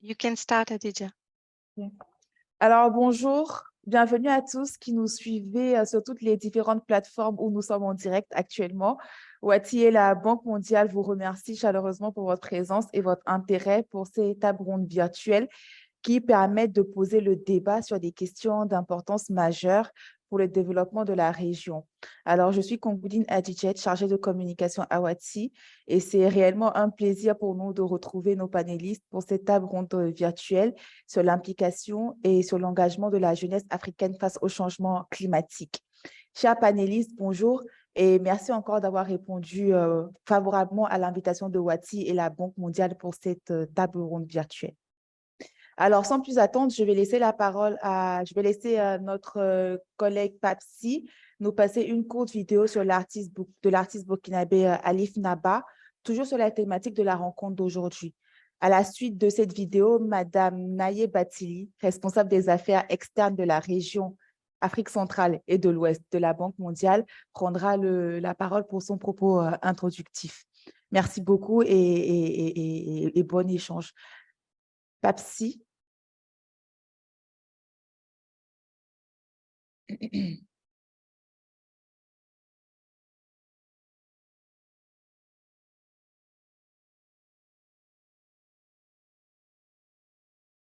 You can start, Adija. Alors, bonjour, bienvenue à tous qui nous suivez sur toutes les différentes plateformes où nous sommes en direct actuellement. Wati et la Banque mondiale vous remercie chaleureusement pour votre présence et votre intérêt pour ces tables rondes virtuelles qui permettent de poser le débat sur des questions d'importance majeure pour le développement de la région. Alors, je suis Kongoudine Adjidjet, chargée de communication à Wati, et c'est réellement un plaisir pour nous de retrouver nos panélistes pour cette table ronde virtuelle sur l'implication et sur l'engagement de la jeunesse africaine face au changement climatique. Chers panélistes, bonjour et merci encore d'avoir répondu favorablement à l'invitation de Wati et la Banque mondiale pour cette table ronde virtuelle. Alors, sans plus attendre, je vais laisser la parole à notre collègue Papsi nous passer une courte vidéo sur l'artiste burkinabé Alif Naba, toujours sur la thématique de la rencontre d'aujourd'hui. À la suite de cette vidéo, Madame Naye Batili, responsable des affaires externes de la région Afrique centrale et de l'Ouest de la Banque mondiale, prendra la parole pour son propos introductif. Merci beaucoup et bon échange. Papsi.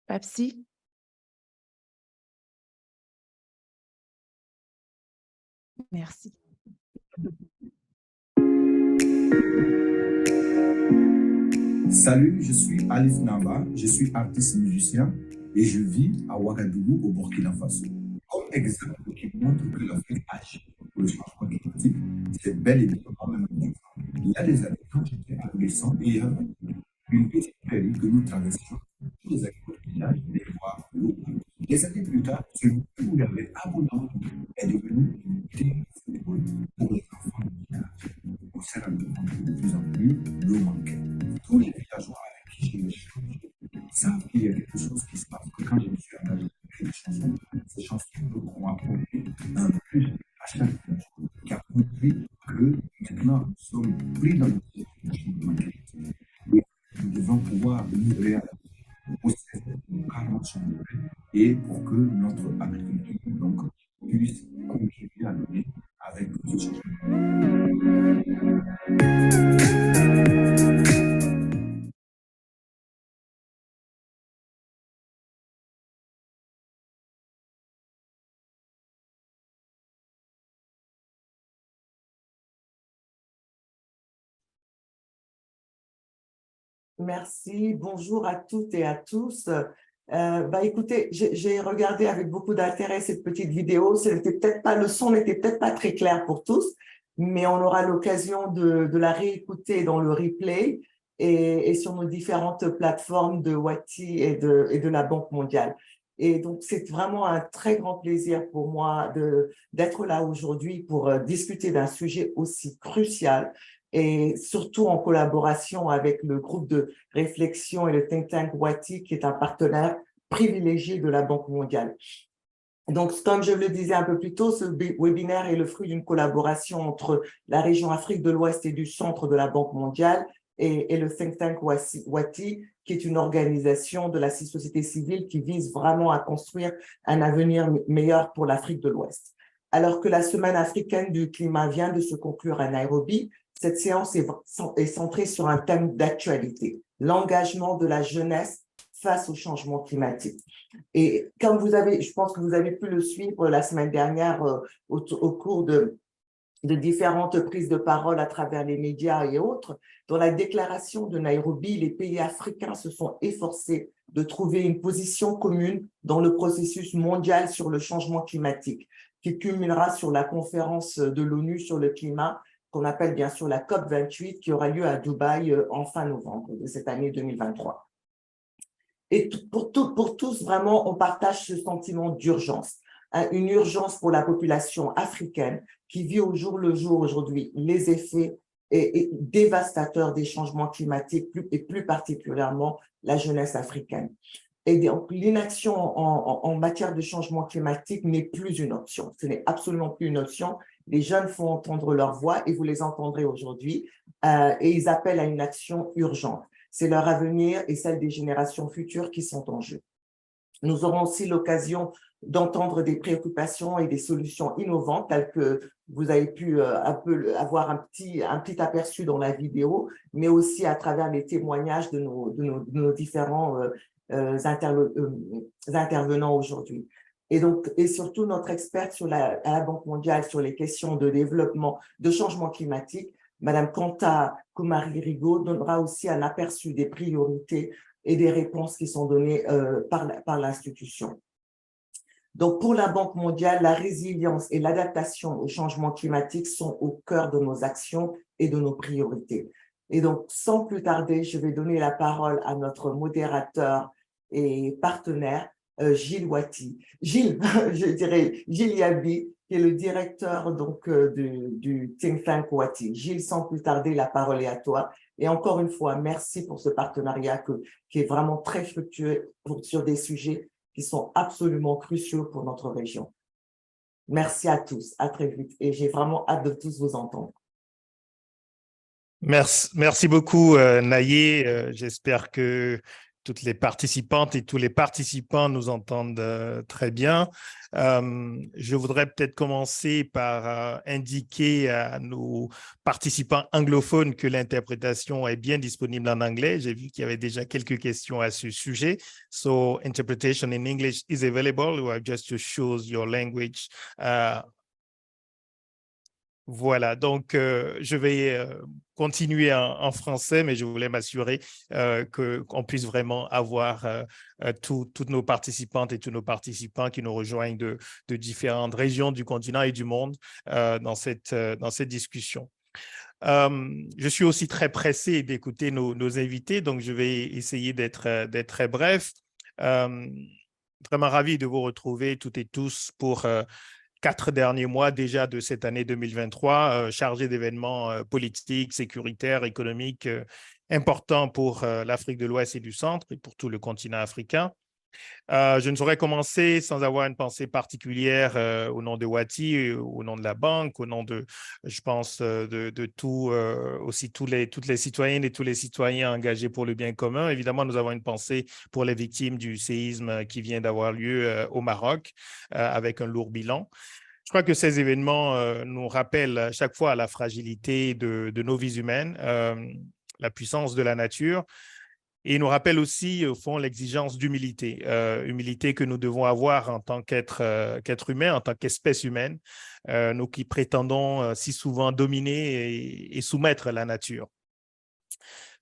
Papsi. Merci. Salut, je suis Alif Naba, je suis artiste musicien et je vis à Ouagadougou au Burkina Faso. Comme exemple qui montre que l'Afrique agit pour le changement climatique, c'est bel et bien quand même un exemple. Il y a des années, quand j'étais adolescent, et il y avait une petite prairie que nous traversions, tous les agriculteurs du village venaient voir l'eau. Des années plus tard, ce lieu où il y avait abondamment d'eau est devenu une terre de football pour les enfants du village. On s'est rendu compte que de plus en plus, l'eau manquait. Tous les villageois avec qui j'ai échangé savent qu'il y a quelque chose qui se passe. Que quand je me suis engagé à écrire des chansons, ces chansons ont apporté un plus à chaque villageois qui a compris que maintenant nous sommes pris dans le changement climatique. Et nous devons pouvoir livrer à la vie au carrément changer et pour que notre agriculture donc, puisse contribuer à donner avec ce changement. Merci, bonjour à toutes et à tous. Écoutez, j'ai regardé avec beaucoup d'intérêt cette petite vidéo. Le son n'était peut-être pas très clair pour tous, mais on aura l'occasion de la réécouter dans le replay et sur nos différentes plateformes de Wati et de la Banque mondiale. Et donc, c'est vraiment un très grand plaisir pour moi d'être là aujourd'hui pour discuter d'un sujet aussi crucial et surtout en collaboration avec le groupe de réflexion et le think tank Wati, qui est un partenaire privilégié de la Banque mondiale. Donc, comme je le disais un peu plus tôt, ce webinaire est le fruit d'une collaboration entre la région Afrique de l'Ouest et du Centre de la Banque mondiale et le think tank Wati, qui est une organisation de la société civile qui vise vraiment à construire un avenir meilleur pour l'Afrique de l'Ouest. Alors que la Semaine africaine du climat vient de se conclure à Nairobi, cette séance est centrée sur un thème d'actualité, l'engagement de la jeunesse face au changement climatique. Et comme je pense que vous avez pu le suivre la semaine dernière au cours de différentes prises de parole à travers les médias et autres, dans la déclaration de Nairobi, les pays africains se sont efforcés de trouver une position commune dans le processus mondial sur le changement climatique, qui culminera sur la conférence de l'ONU sur le climat, qu'on appelle bien sûr la COP28, qui aura lieu à Dubaï en fin novembre de cette année 2023. Et pour tous, vraiment, on partage ce sentiment d'urgence, une urgence pour la population africaine qui vit au jour le jour aujourd'hui les effets dévastateurs des changements climatiques et plus particulièrement la jeunesse africaine. Et donc, l'inaction en matière de changement climatique n'est plus une option. Ce n'est absolument plus une option. Les jeunes font entendre leur voix et vous les entendrez aujourd'hui et ils appellent à une action urgente. c'est leur avenir et celle des générations futures qui sont en jeu. Nous aurons aussi l'occasion d'entendre des préoccupations et des solutions innovantes telles que vous avez pu un peu avoir un petit aperçu dans la vidéo, mais aussi à travers les témoignages de nos différents intervenants aujourd'hui. Et surtout, notre experte à la Banque mondiale sur les questions de développement, de changement climatique, Madame Kanta Kumari-Rigaud, donnera aussi un aperçu des priorités et des réponses qui sont données par l'institution. Donc, pour la Banque mondiale, la résilience et l'adaptation au changement climatique sont au cœur de nos actions et de nos priorités. Et donc, sans plus tarder, je vais donner la parole à notre modérateur et partenaire, Gilles Wati. Gilles, je dirais Gilles Yabi, qui est le directeur donc, du think tank Wati. Gilles, sans plus tarder, la parole est à toi. Et encore une fois, merci pour ce partenariat qui est vraiment très fructueux sur des sujets qui sont absolument cruciaux pour notre région. Merci à tous, à très vite. Et j'ai vraiment hâte de tous vous entendre. Merci beaucoup, Naïe. J'espère que toutes les participantes et tous les participants nous entendent très bien. Je voudrais peut-être commencer par indiquer à nos participants anglophones que l'interprétation est bien disponible en anglais. J'ai vu qu'il y avait déjà quelques questions à ce sujet. So, interpretation in English is available. You have just to choose your language. Voilà, donc je vais continuer en français, mais je voulais m'assurer qu'on puisse vraiment avoir toutes nos participantes et tous nos participants qui nous rejoignent de différentes régions du continent et du monde dans cette discussion. Je suis aussi très pressé d'écouter nos invités, donc je vais essayer d'être très bref. Vraiment ravi de vous retrouver toutes et tous pour 4 derniers mois déjà de cette année 2023, chargés d'événements politiques, sécuritaires, économiques importants pour l'Afrique de l'Ouest et du Centre et pour tout le continent africain. Je ne saurais commencer sans avoir une pensée particulière au nom de Wati, au nom de la banque, au nom de, je pense, de tout, aussi toutes les citoyennes et tous les citoyens engagés pour le bien commun. Évidemment, nous avons une pensée pour les victimes du séisme qui vient d'avoir lieu au Maroc avec un lourd bilan. Je crois que ces événements nous rappellent chaque fois la fragilité de nos vies humaines, la puissance de la nature, et nous rappellent aussi, au fond, l'exigence d'humilité, humilité que nous devons avoir en tant qu'être humain, en tant qu'espèce humaine, nous qui prétendons si souvent dominer et soumettre la nature.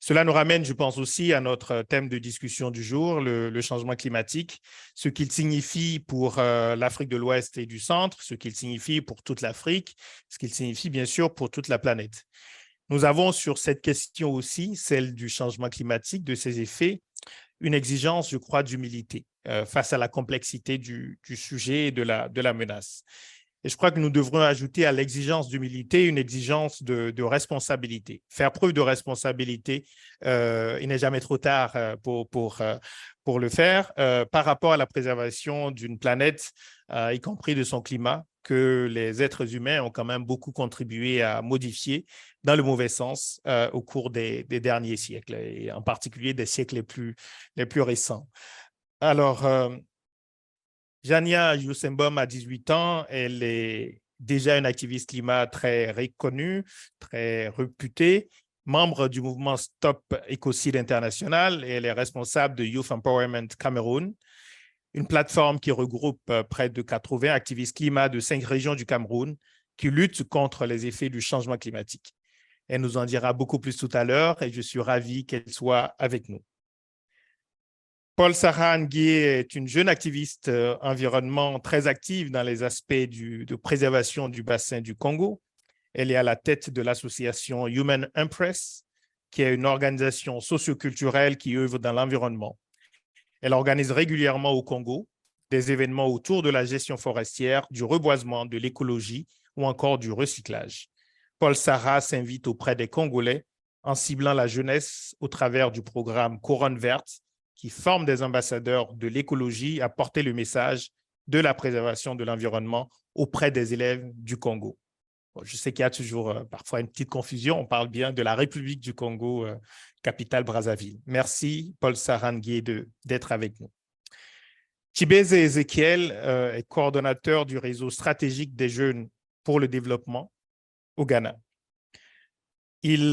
Cela nous ramène, je pense aussi, à notre thème de discussion du jour, le changement climatique, ce qu'il signifie pour l'Afrique de l'Ouest et du Centre, ce qu'il signifie pour toute l'Afrique, ce qu'il signifie bien sûr pour toute la planète. Nous avons sur cette question aussi, celle du changement climatique, de ses effets, une exigence, je crois, d'humilité face à la complexité du sujet et de la menace. Et je crois que nous devrons ajouter à l'exigence d'humilité une exigence de responsabilité. Faire preuve de responsabilité, il n'est jamais trop tard pour le faire, par rapport à la préservation d'une planète, y compris de son climat, que les êtres humains ont quand même beaucoup contribué à modifier dans le mauvais sens au cours des derniers siècles, et en particulier des siècles les plus récents. Alors, Jania Youssembom a 18 ans, elle est déjà une activiste climat très reconnue, très réputée, membre du mouvement Stop Écocide International, et elle est responsable de Youth Empowerment Cameroun, une plateforme qui regroupe près de 80 activistes climat de 5 régions du Cameroun qui luttent contre les effets du changement climatique. Elle nous en dira beaucoup plus tout à l'heure et je suis ravi qu'elle soit avec nous. Paul Sarah Nguyen est une jeune activiste environnement très active dans les aspects de préservation du bassin du Congo. Elle est à la tête de l'association Human Empress, qui est une organisation socioculturelle qui œuvre dans l'environnement. Elle organise régulièrement au Congo des événements autour de la gestion forestière, du reboisement, de l'écologie ou encore du recyclage. Paul Sarah s'invite auprès des Congolais en ciblant la jeunesse au travers du programme Couronne Verte, qui forme des ambassadeurs de l'écologie à porter le message de la préservation de l'environnement auprès des élèves du Congo. Bon, je sais qu'il y a toujours parfois une petite confusion. On parle bien de la République du Congo, capitale Brazzaville. Merci, Paul Saranguier, d'être avec nous. Chibeze Ezekiel est coordonnateur du réseau stratégique des jeunes pour le développement au Ghana. Il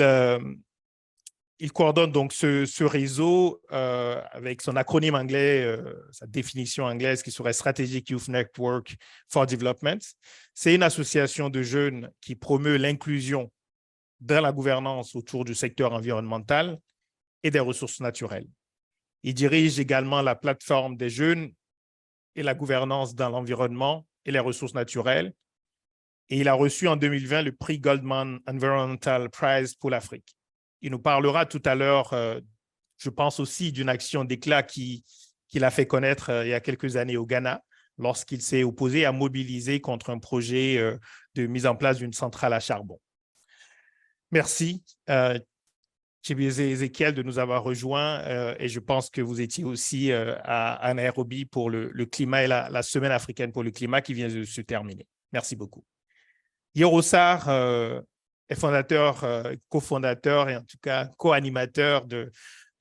coordonne donc ce réseau avec son acronyme anglais, sa définition anglaise qui serait Strategic Youth Network for Development. C'est une association de jeunes qui promeut l'inclusion dans la gouvernance autour du secteur environnemental et des ressources naturelles. Il dirige également la plateforme des jeunes et la gouvernance dans l'environnement et les ressources naturelles. Et il a reçu en 2020 le prix Goldman Environmental Prize pour l'Afrique. Il nous parlera tout à l'heure, je pense aussi, d'une action d'éclat qu'il a fait connaître il y a quelques années au Ghana, lorsqu'il s'est opposé à mobiliser contre un projet de mise en place d'une centrale à charbon. Merci, Chibeze Ezekiel, de nous avoir rejoints et je pense que vous étiez aussi à Nairobi pour le climat et la semaine africaine pour le climat qui vient de se terminer. Merci beaucoup. Yoro Sarr est fondateur, cofondateur et en tout cas co-animateur de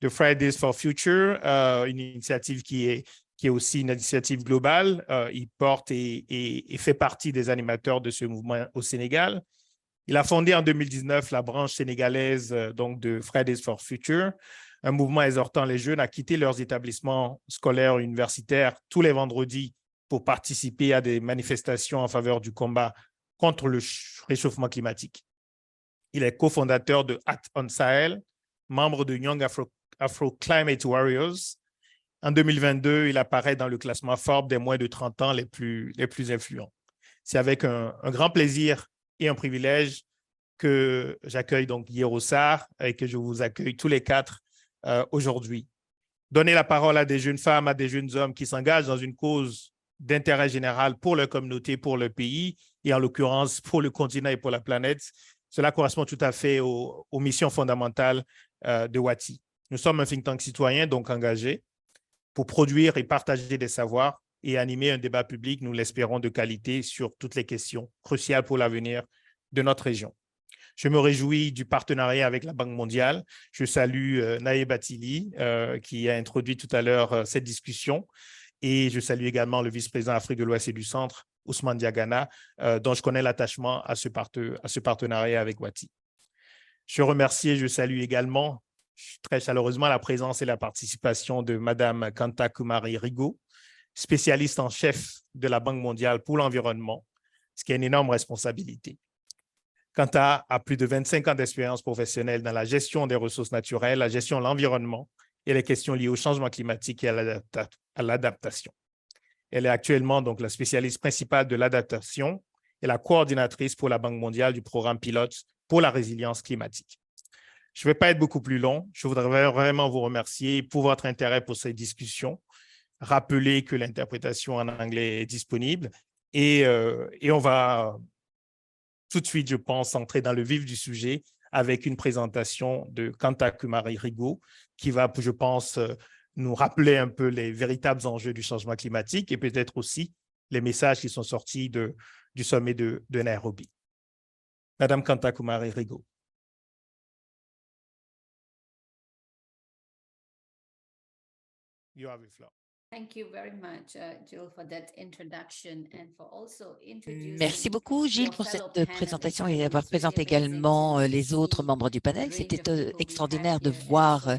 Fridays for Future, une initiative qui est aussi une initiative globale. Il porte et fait partie des animateurs de ce mouvement au Sénégal. Il a fondé en 2019 la branche sénégalaise donc de Fridays for Future, un mouvement exhortant les jeunes à quitter leurs établissements scolaires universitaires tous les vendredis pour participer à des manifestations en faveur du combat contre le réchauffement climatique. Il est cofondateur de Act on Sahel, membre de Young Afro Climate Warriors. En 2022, il apparaît dans le classement Forbes des moins de 30 ans les plus influents. C'est avec un grand plaisir et un privilège que j'accueille donc Yoro Sarr et que je vous accueille tous les quatre aujourd'hui. Donner la parole à des jeunes femmes, à des jeunes hommes qui s'engagent dans une cause d'intérêt général pour leur communauté, pour leur pays et en l'occurrence pour le continent et pour la planète, cela correspond tout à fait aux missions fondamentales de Wati. Nous sommes un think tank citoyen donc engagé pour produire et partager des savoirs et animer un débat public, nous l'espérons, de qualité sur toutes les questions cruciales pour l'avenir de notre région. Je me réjouis du partenariat avec la Banque mondiale. Je salue Naïb Atili qui a introduit tout à l'heure cette discussion et je salue également le vice-président Afrique de l'Ouest et du Centre, Ousmane Diagana, dont je connais l'attachement à ce partenariat avec Wati. Je remercie et je salue également très chaleureusement la présence et la participation de Madame Kanta Kumari Rigo, spécialiste en chef de la Banque mondiale pour l'environnement, ce qui est une énorme responsabilité. Kanta a plus de 25 ans d'expérience professionnelle dans la gestion des ressources naturelles, la gestion de l'environnement et les questions liées au changement climatique et à l'adaptation. Elle est actuellement donc la spécialiste principale de l'adaptation et la coordinatrice pour la Banque mondiale du programme pilote pour la résilience climatique. Je ne vais pas être beaucoup plus long. Je voudrais vraiment vous remercier pour votre intérêt pour cette discussion. Rappeler que l'interprétation en anglais est disponible et on va tout de suite, je pense, entrer dans le vif du sujet avec une présentation de Kanta Kumari Rigo qui va, je pense, nous rappeler un peu les véritables enjeux du changement climatique et peut-être aussi les messages qui sont sortis du sommet de Nairobi. Madame Kanta Kumari Rigo. You have the floor. Merci beaucoup, Gilles, pour cette présentation et d'avoir présenté également les autres membres du panel. C'était extraordinaire de voir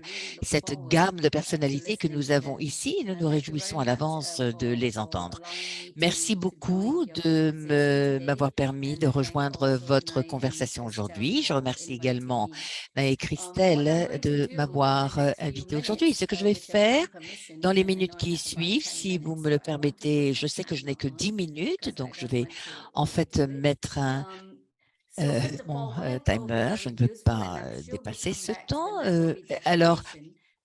cette gamme de personnalités que nous avons ici et nous nous réjouissons à l'avance de les entendre. Merci beaucoup de m'avoir permis de rejoindre votre conversation aujourd'hui. Je remercie également Naé Christelle de m'avoir invité aujourd'hui. Ce que je vais faire dans les minutes qui suivent, si vous me le permettez, je sais que je n'ai que 10 minutes, donc je vais en fait mettre mon timer. Je ne veux pas dépasser ce temps. Alors,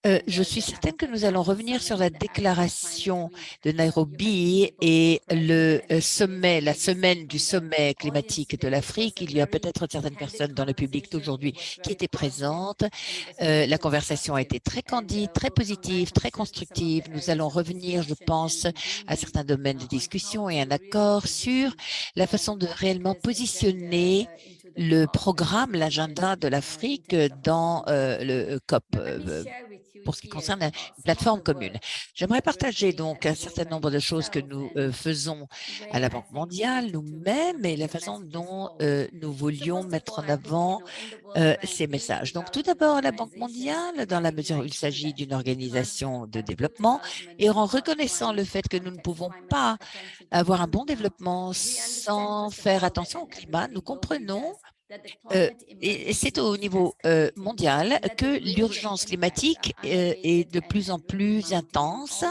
Je suis certaine que nous allons revenir sur la déclaration de Nairobi et le sommet, la semaine du sommet climatique de l'Afrique. Il y a peut-être certaines personnes dans le public d'aujourd'hui qui étaient présentes. La conversation a été très candide, très positive, très constructive. Nous allons revenir, je pense, à certains domaines de discussion et un accord sur la façon de réellement positionner le programme, l'agenda de l'Afrique dans le COP pour ce qui concerne la plateforme commune. J'aimerais partager donc un certain nombre de choses que nous faisons à la Banque mondiale nous-mêmes et la façon dont nous voulions mettre en avant ces messages. Donc, tout d'abord, la Banque mondiale, dans la mesure où il s'agit d'une organisation de développement, et en reconnaissant le fait que nous ne pouvons pas avoir un bon développement sans faire attention au climat, nous comprenons et c'est au niveau mondial que l'urgence climatique est de plus en plus intense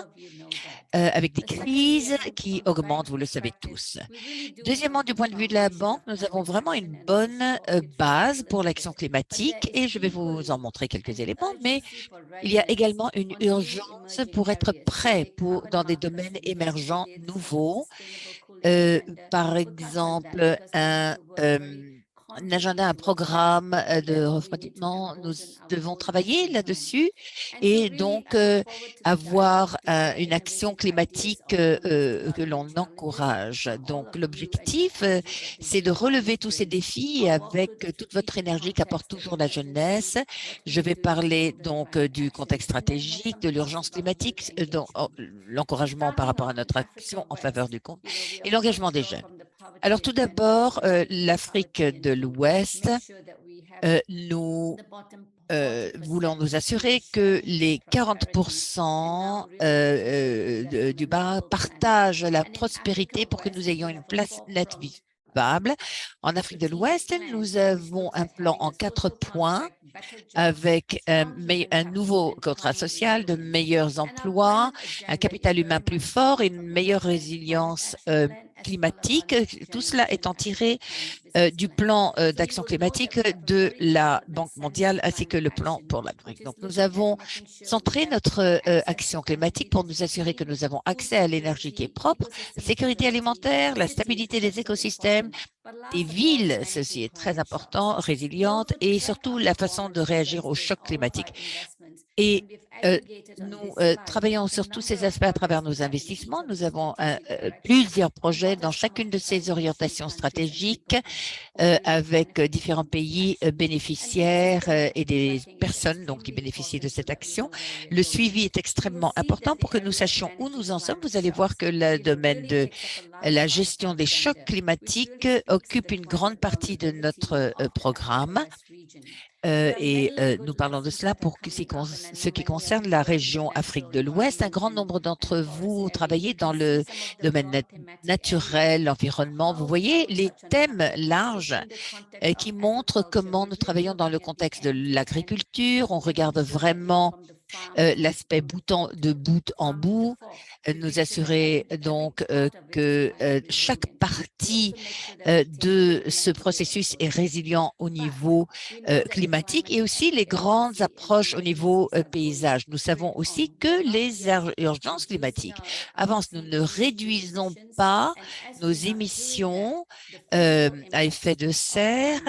avec des crises qui augmentent, vous le savez tous. Deuxièmement, du point de vue de la banque, nous avons vraiment une bonne base pour l'action climatique et je vais vous en montrer quelques éléments, mais il y a également une urgence pour être prêt dans des domaines émergents nouveaux. Par exemple, un agenda, un programme de refroidissement, nous devons travailler là-dessus et donc avoir une action climatique que l'on encourage. Donc, l'objectif, c'est de relever tous ces défis avec toute votre énergie qu'apporte toujours la jeunesse. Je vais parler donc du contexte stratégique, de l'urgence climatique, donc l'encouragement par rapport à notre action en faveur du compte et l'engagement des jeunes. Alors, tout d'abord, l'Afrique de l'Ouest, nous voulons nous assurer que les 40% du bas partagent la prospérité pour que nous ayons une planète vivable. En Afrique de l'Ouest, nous avons un plan en 4 points avec un nouveau contrat social, de meilleurs emplois, un capital humain plus fort et une meilleure résilience climatique. Tout cela étant tiré du plan d'action climatique de la Banque mondiale ainsi que le plan pour l'Afrique. Donc, nous avons centré notre action climatique pour nous assurer que nous avons accès à l'énergie qui est propre, la sécurité alimentaire, la stabilité des écosystèmes, des villes, ceci est très important, résilientes et surtout la façon de réagir au choc climatique. Et nous travaillons sur tous ces aspects à travers nos investissements. Nous avons plusieurs projets dans chacune de ces orientations stratégiques avec différents pays bénéficiaires et des personnes donc, qui bénéficient de cette action. Le suivi est extrêmement important pour que nous sachions où nous en sommes. Vous allez voir que le domaine de la gestion des chocs climatiques occupe une grande partie de notre programme. Nous parlons de cela pour ce qui concerne la région Afrique de l'Ouest. Un grand nombre d'entre vous travaillez dans le domaine naturel, l'environnement. Vous voyez les thèmes larges qui montrent comment nous travaillons dans le contexte de l'agriculture. On regarde vraiment l'aspect de bout en bout, nous assurer donc que chaque partie de ce processus est résilient au niveau climatique et aussi les grandes approches au niveau paysage. Nous savons aussi que les urgences climatiques avancent. Nous ne réduisons pas nos émissions à effet de serre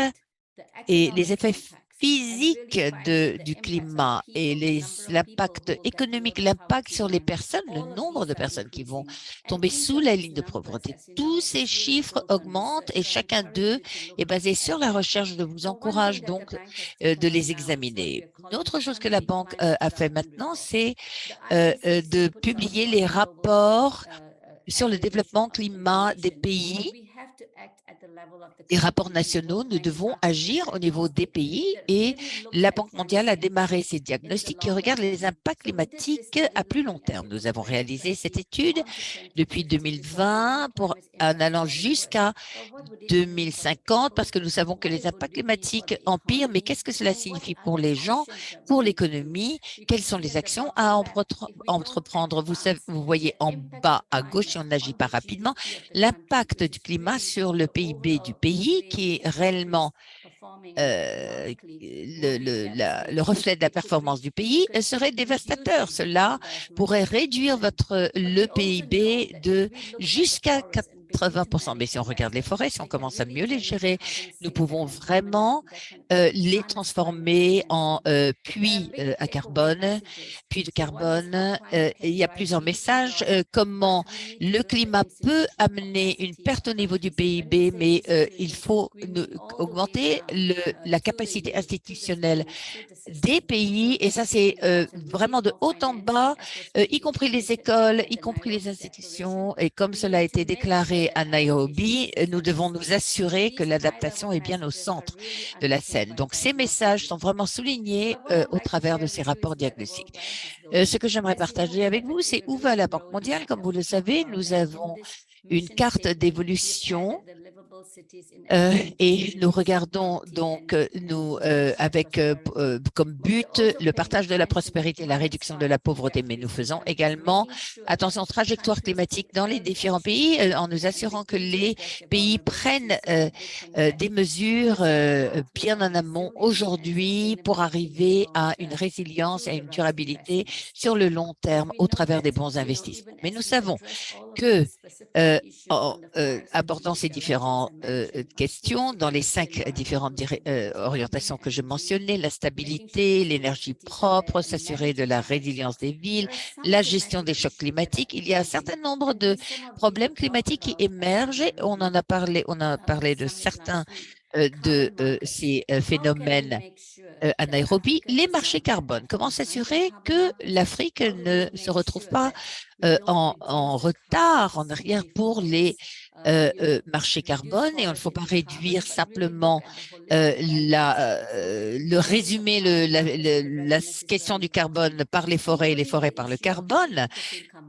et les effets physiques du climat et l'impact économique, l'impact sur les personnes, le nombre de personnes qui vont tomber sous la ligne de pauvreté. Tous ces chiffres augmentent et chacun d'eux est basé sur la recherche. Je vous encourage donc de les examiner. Une autre chose que la banque a fait maintenant, c'est de publier les rapports sur le développement climat des pays. Les rapports nationaux, nous devons agir au niveau des pays et la Banque mondiale a démarré ses diagnostics qui regardent les impacts climatiques à plus long terme. Nous avons réalisé cette étude depuis 2020 en allant jusqu'à 2050 parce que nous savons que les impacts climatiques empirent, mais qu'est-ce que cela signifie pour les gens, pour l'économie? Quelles sont les actions à entreprendre? Vous voyez en bas à gauche, si on n'agit pas rapidement, l'impact du climat sur le PIB du pays qui est réellement le reflet de la performance du pays serait dévastateur. Cela pourrait réduire le PIB de jusqu'à 80%. Mais si on regarde les forêts, si on commence à mieux les gérer, nous pouvons vraiment les transformer en puits à carbone, puits de carbone. Il y a plusieurs messages. Comment le climat peut amener une perte au niveau du PIB, mais il faut augmenter la capacité institutionnelle des pays, et ça c'est vraiment de haut en bas, y compris les écoles, y compris les institutions, et comme cela a été déclaré à Nairobi, nous devons nous assurer que l'adaptation est bien au centre de la scène. Donc ces messages sont vraiment soulignés au travers de ces rapports diagnostiques. Ce que j'aimerais partager avec vous, c'est où va la Banque mondiale. Comme vous le savez, nous avons une carte d'évolution et nous regardons donc avec comme but le partage de la prospérité et la réduction de la pauvreté, mais nous faisons également attention aux trajectoires climatiques dans les différents pays en nous assurant que les pays prennent des mesures bien en amont aujourd'hui pour arriver à une résilience et à une durabilité sur le long terme au travers des bons investissements. Mais nous savons que en abordant ces différentes questions dans les 5 différentes orientations que je mentionnais, la stabilité, l'énergie propre, s'assurer de la résilience des villes, la gestion des chocs climatiques. Il y a un certain nombre de problèmes climatiques qui émergent. On a parlé de certains de ces phénomènes à Nairobi. Les marchés carbone, comment s'assurer que l'Afrique ne se retrouve pas en retard, en arrière pour les marchés carbone, et il ne faut pas réduire simplement le résumé, la question du carbone par les forêts et les forêts par le carbone.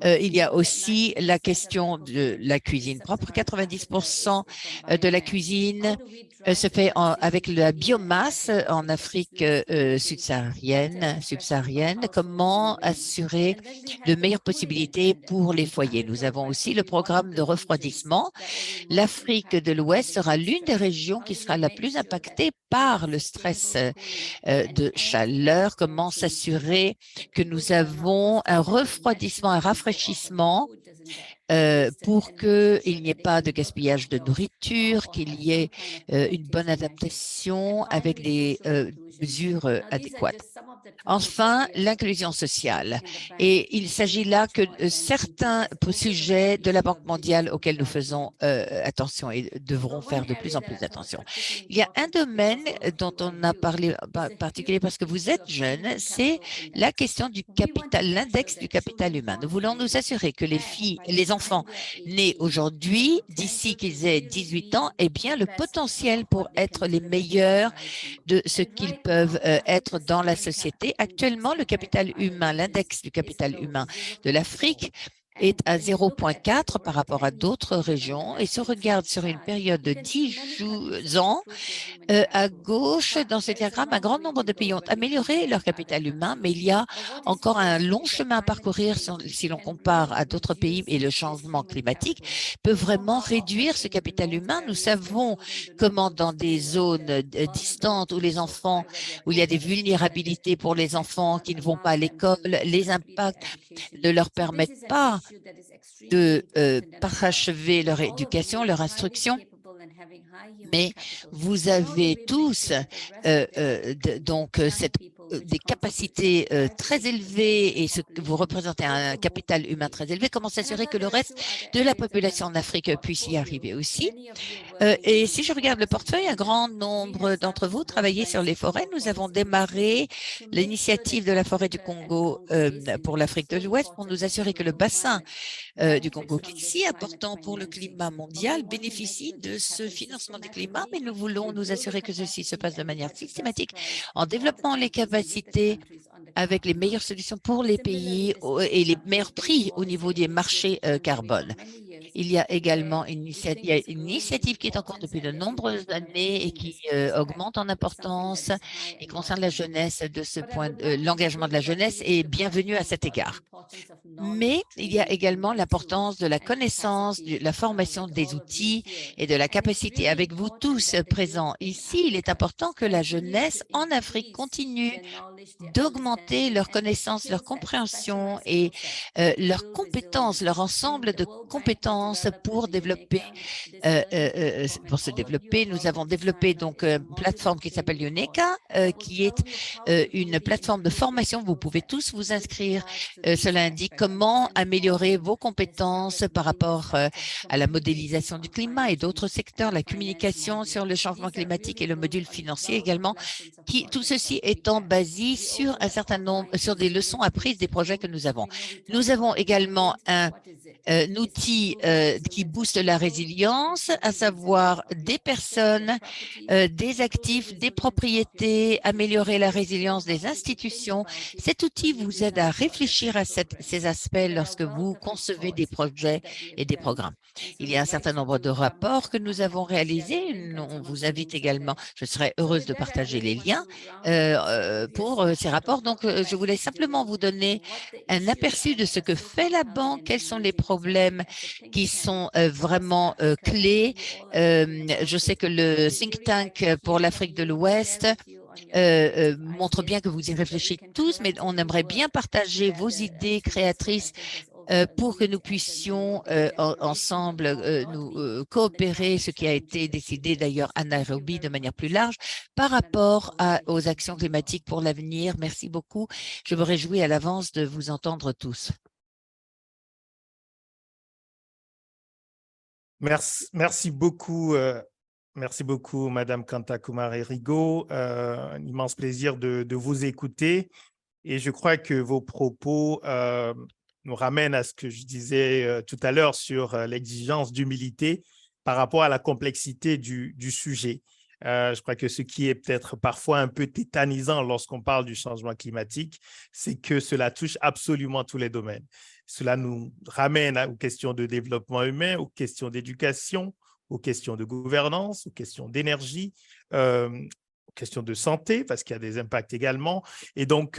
Il y a aussi la question de la cuisine propre. 90% de la cuisine se fait avec la biomasse en Afrique subsaharienne. Comment assurer de meilleures possibilités pour les foyers? Nous avons aussi le programme de refroidissement. L'Afrique de l'Ouest sera l'une des régions qui sera la plus impactée par le stress de chaleur. Comment s'assurer que nous avons un refroidissement, un rafraîchissement pour qu'il n'y ait pas de gaspillage de nourriture, qu'il y ait une bonne adaptation avec des mesures adéquates. Enfin, l'inclusion sociale. Et il s'agit là que certains sujets de la Banque mondiale auxquels nous faisons attention et devrons faire de plus en plus attention. Il y a un domaine dont on a parlé en particulier parce que vous êtes jeune, c'est la question du capital, l'index du capital humain. Nous voulons nous assurer que les enfants nés aujourd'hui, d'ici qu'ils aient 18 ans, aient bien le potentiel pour être les meilleurs de ce qu'ils peuvent être dans la société. Actuellement, le capital humain, l'index du capital humain de l'Afrique est à 0,4 par rapport à d'autres régions et se regarde sur une période de 10 ans. À gauche, dans ce diagramme, un grand nombre de pays ont amélioré leur capital humain, mais il y a encore un long chemin à parcourir si l'on compare à d'autres pays, et le changement climatique peut vraiment réduire ce capital humain. Nous savons comment dans des zones distantes où il y a des vulnérabilités pour les enfants qui ne vont pas à l'école, les impacts ne leur permettent pas de parachever leur éducation, leur instruction. Mais vous avez tous des capacités très élevées et vous représentez un capital humain très élevé. Comment s'assurer que le reste de la population en Afrique puisse y arriver aussi? Et si je regarde le portefeuille, un grand nombre d'entre vous travaillez sur les forêts. Nous avons démarré l'initiative de la forêt du Congo pour l'Afrique de l'Ouest pour nous assurer que le bassin du Congo, qui est si important pour le climat mondial, bénéficie de ce financement du climat, mais nous voulons nous assurer que ceci se passe de manière systématique en développant les capacités avec les meilleures solutions pour les pays et les meilleurs prix au niveau des marchés carbone. Il y a également une initiative qui est en cours depuis de nombreuses années et qui augmente en importance et concerne la jeunesse de ce point, l'engagement de la jeunesse est bienvenu à cet égard. Mais il y a également l'importance de la connaissance, de la formation des outils et de la capacité. Avec vous tous présents ici, il est important que la jeunesse en Afrique continue d'augmenter leur connaissance, leur compréhension et leurs compétences, leur ensemble de compétences pour développer, pour se développer. Nous avons développé donc une plateforme qui s'appelle Uneka, qui est une plateforme de formation. Vous pouvez tous vous inscrire. Cela indique comment améliorer vos compétences par rapport à la modélisation du climat et d'autres secteurs, la communication sur le changement climatique et le module financier également, tout ceci étant basé sur un certain nombre, sur des leçons apprises des projets que nous avons. Nous avons également un outil qui booste la résilience, à savoir des personnes, des actifs, des propriétés, améliorer la résilience des institutions. Cet outil vous aide à réfléchir à ces aspects lorsque vous concevez des projets et des programmes. Il y a un certain nombre de rapports que nous avons réalisés. On vous invite également, je serais heureuse de partager les liens pour ces rapports. Donc, je voulais simplement vous donner un aperçu de ce que fait la banque, quels sont les problèmes qui sont vraiment clés. Je sais que le think tank pour l'Afrique de l'Ouest montre bien que vous y réfléchissez tous, mais on aimerait bien partager vos idées créatrices pour que nous puissions ensemble nous coopérer, ce qui a été décidé d'ailleurs à Nairobi de manière plus large par rapport aux actions climatiques pour l'avenir. Merci beaucoup. Je me réjouis à l'avance de vous entendre tous. Merci beaucoup. Merci beaucoup, Madame Kanta Kumari-Rigaud. Un immense plaisir de vous écouter. Et je crois que vos propos nous ramènent à ce que je disais tout à l'heure sur l'exigence d'humilité par rapport à la complexité du sujet. Je crois que ce qui est peut-être parfois un peu tétanisant lorsqu'on parle du changement climatique, c'est que cela touche absolument tous les domaines. Cela nous ramène aux questions de développement humain, aux questions d'éducation, aux questions de gouvernance, aux questions d'énergie, aux questions de santé, parce qu'il y a des impacts également. Et donc,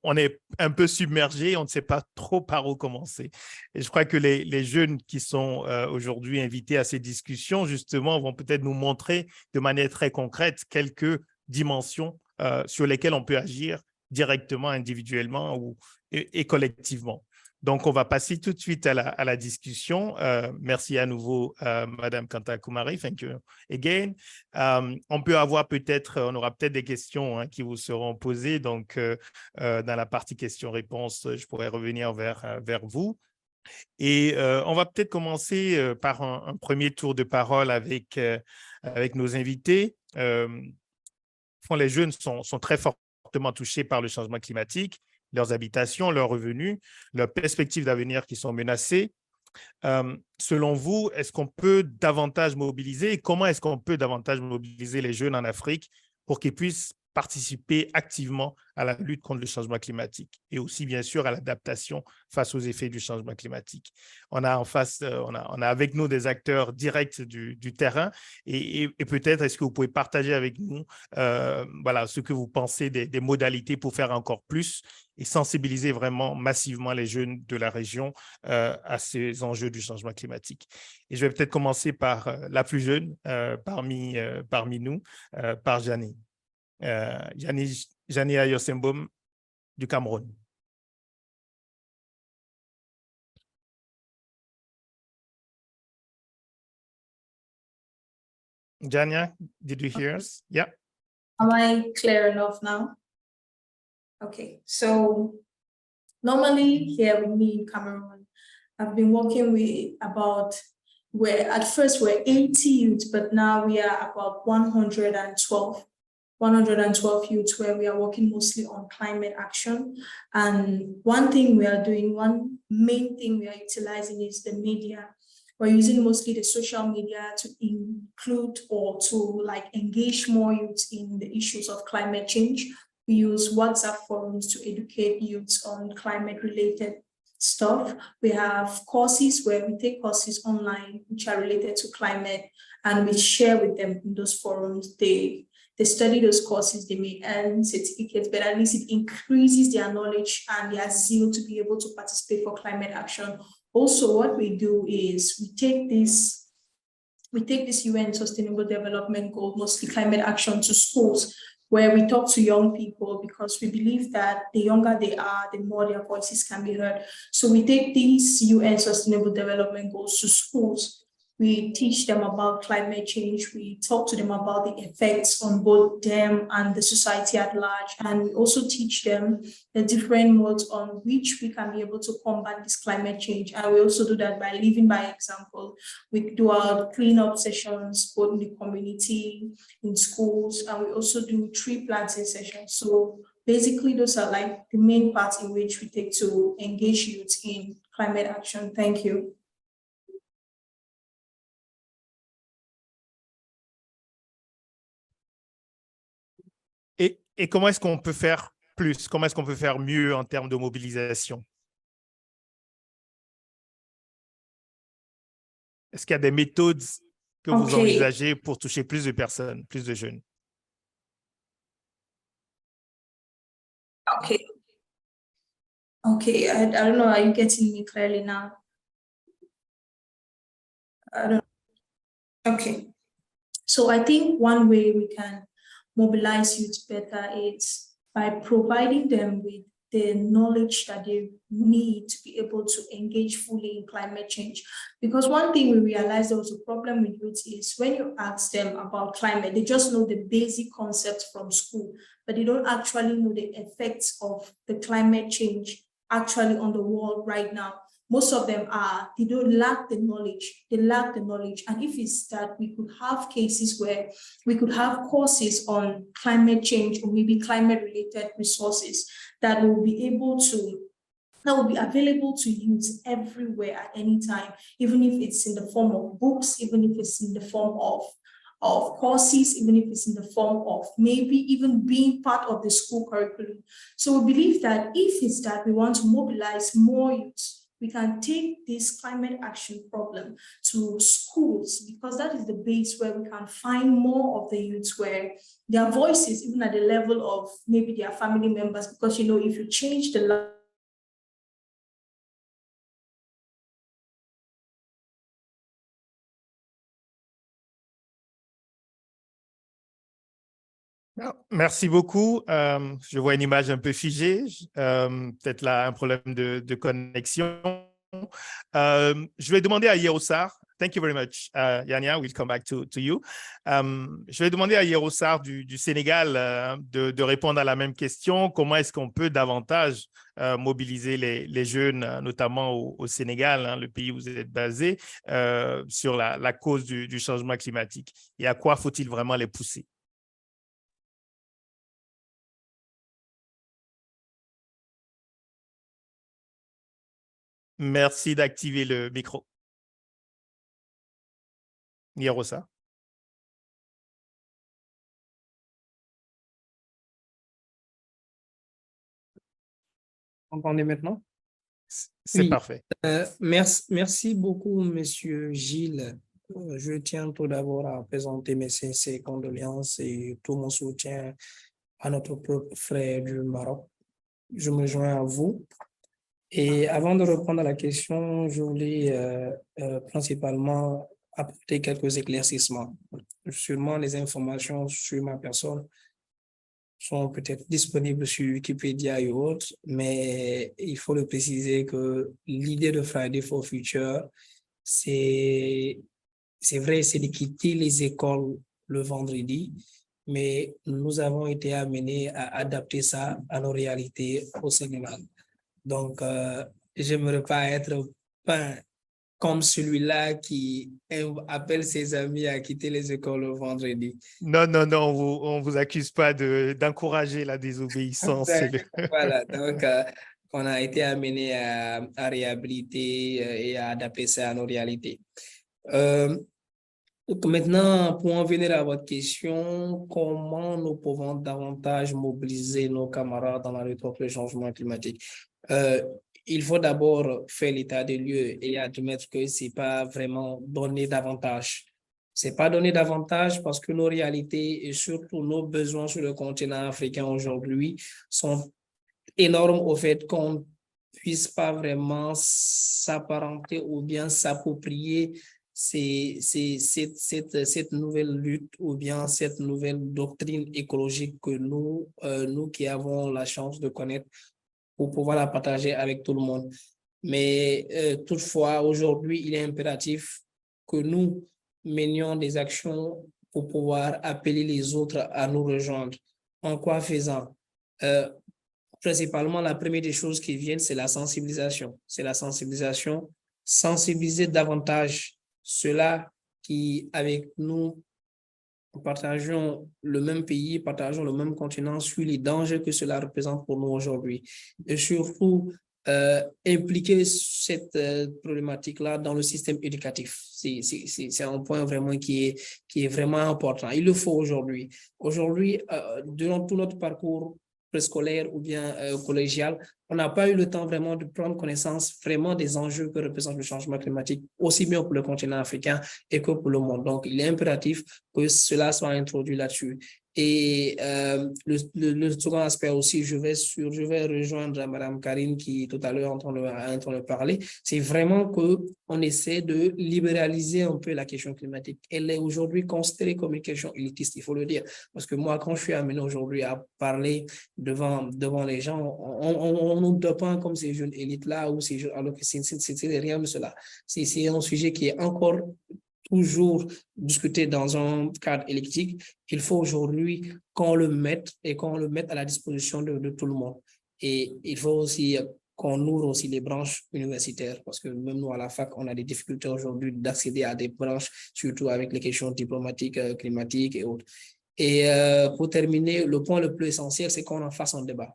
on est un peu submergé, on ne sait pas trop par où commencer. Et je crois que les jeunes qui sont aujourd'hui invités à ces discussions, justement, vont peut-être nous montrer de manière très concrète quelques dimensions sur lesquelles on peut agir directement, individuellement et collectivement. Donc, on va passer tout de suite à la discussion. Merci à nouveau, Madame Kanta Kumari. Thank you again. On peut avoir on aura peut-être des questions qui vous seront posées. Donc, dans la partie questions-réponses, je pourrais revenir vers vous. Et on va peut-être commencer par un premier tour de parole avec nos invités. Les jeunes sont très fortement touchés par le changement climatique, leurs habitations, leurs revenus, leurs perspectives d'avenir qui sont menacées. Selon vous, est-ce qu'on peut davantage mobiliser et comment est-ce qu'on peut davantage mobiliser les jeunes en Afrique pour qu'ils puissent participer activement à la lutte contre le changement climatique et aussi, bien sûr, à l'adaptation face aux effets du changement climatique. On a en face, on a avec nous des acteurs directs du terrain et peut-être est-ce que vous pouvez partager avec nous voilà, ce que vous pensez des modalités pour faire encore plus et sensibiliser vraiment massivement les jeunes de la région à ces enjeux du changement climatique. Et je vais peut-être commencer par la plus jeune parmi nous, par Jani. Jani Ayosembom du Cameroun. Jania, did you hear us? Yeah. Am I clear enough now? Okay, so normally here with me in Cameroon, I've been working with at first we're 80 youths, but now we are about 112 youths where we are working mostly on climate action. And one main thing we are utilizing is the media. We're using mostly the social media to include or to engage more youths in the issues of climate change. We use WhatsApp forums to educate youths on climate-related stuff. We have courses where we take courses online which are related to climate, and we share with them in those forums. They study those courses, they may earn certificates, but at least it increases their knowledge and their zeal to be able to participate for climate action. Also, what we do is we take this UN Sustainable Development Goal, mostly climate action, to schools, where we talk to young people, because we believe that the younger they are, the more their voices can be heard. So we take these UN Sustainable Development Goals to schools. We teach them about climate change. We talk to them about the effects on both them and the society at large. And we also teach them the different modes on which we can be able to combat this climate change. And we also do that by living by example. We do our cleanup sessions, both in the community, in schools, and we also do tree planting sessions. So basically, those are like the main parts in which we take to engage youth in climate action. Thank you. Et comment est-ce qu'on peut faire plus? Comment est-ce qu'on peut faire mieux en termes de mobilisation? Est-ce qu'il y a des méthodes que vous envisagez pour toucher plus de personnes, plus de jeunes? Okay, I don't know, are you getting me clearly now? I don't. Okay, so I think one way we can mobilize youth better is by providing them with the knowledge that they need to be able to engage fully in climate change. Because one thing we realized there was a problem with youth is when you ask them about climate, they just know the basic concepts from school, but they don't actually know the effects of the climate change actually on the world right now. Most of them they don't lack the knowledge. They lack the knowledge. And if it's that, we could have cases where we could have courses on climate change or maybe climate-related resources that will be available to youth everywhere at any time, even if it's in the form of books, even if it's in the form of courses, even if it's in the form of maybe even being part of the school curriculum. So we believe that if it's that we want to mobilize more youth, we can take this climate action problem to schools, because that is the base where we can find more of the youths where their voices, even at the level of maybe their family members, because, you know, if you change the Merci beaucoup. Je vois une image un peu figée, peut-être là un problème de connexion. Je vais demander à Yerosar. Thank you very much, Yania. We'll come back to you. Je vais demander à Yerosar du Sénégal de répondre à la même question. Comment est-ce qu'on peut davantage mobiliser les jeunes, notamment au Sénégal, hein, le pays où vous êtes basé, sur la cause du changement climatique? Et à quoi faut-il vraiment les pousser? Merci d'activer le micro. Yerosa. Vous m'entendez maintenant? C'est parfait. Merci beaucoup, Monsieur Gilles. Je tiens tout d'abord à présenter mes sincères condoléances et tout mon soutien à notre propre frère du Maroc. Je me joins à vous. Et avant de répondre à la question, je voulais principalement apporter quelques éclaircissements. Sûrement, les informations sur ma personne sont peut-être disponibles sur Wikipédia et autres, mais il faut le préciser que l'idée de Friday for Future, c'est vrai, c'est de quitter les écoles le vendredi, mais nous avons été amenés à adapter ça à nos réalités au Sénégal. Donc, j'aimerais pas être peint comme celui-là qui appelle ses amis à quitter les écoles le vendredi. Non, on vous accuse pas d'encourager la désobéissance. Voilà, donc on a été amené à réhabiliter et à adapter ça à nos réalités. Donc maintenant, pour en venir à votre question, comment nous pouvons davantage mobiliser nos camarades dans la lutte contre le changement climatique? il faut d'abord faire l'état des lieux et admettre que ce n'est pas vraiment donner davantage. Ce n'est pas donner davantage parce que nos réalités et surtout nos besoins sur le continent africain aujourd'hui sont énormes au fait qu'on ne puisse pas vraiment s'apparenter ou bien s'approprier cette nouvelle lutte ou bien cette nouvelle doctrine écologique que nous qui avons la chance de connaître pour pouvoir la partager avec tout le monde. Mais toutefois, aujourd'hui, il est impératif que nous menions des actions pour pouvoir appeler les autres à nous rejoindre. En quoi faisant? Principalement, la première des choses qui viennent, c'est la sensibilisation. C'est la sensibilisation, sensibiliser davantage ceux-là qui, avec nous, partageons le même pays, partageons le même continent sur les dangers que cela représente pour nous aujourd'hui. Et surtout, impliquer cette problématique-là dans le système éducatif. C'est un point vraiment qui est vraiment important. Il le faut aujourd'hui. Aujourd'hui, durant tout notre parcours préscolaire ou bien collégial, on n'a pas eu le temps vraiment de prendre connaissance vraiment des enjeux que représente le changement climatique, aussi bien pour le continent africain et que pour le monde. Donc, il est impératif que cela soit introduit là-dessus. Et le second aspect aussi, je vais rejoindre Mme Karine qui tout à l'heure a entendu parler, c'est vraiment qu'on essaie de libéraliser un peu la question climatique. Elle est aujourd'hui considérée comme une question élitiste, il faut le dire. Parce que moi, quand je suis amené aujourd'hui à parler devant les gens, on nous dépeint comme ces jeunes élites-là, alors que c'est rien de cela. C'est un sujet qui est encore toujours discuté dans un cadre électrique. Il faut aujourd'hui qu'on le mette à la disposition de tout le monde. Et il faut aussi qu'on ouvre aussi les branches universitaires, parce que même nous à la fac, on a des difficultés aujourd'hui d'accéder à des branches, surtout avec les questions diplomatiques, climatiques et autres. Et pour terminer, le point le plus essentiel, c'est qu'on en fasse un débat.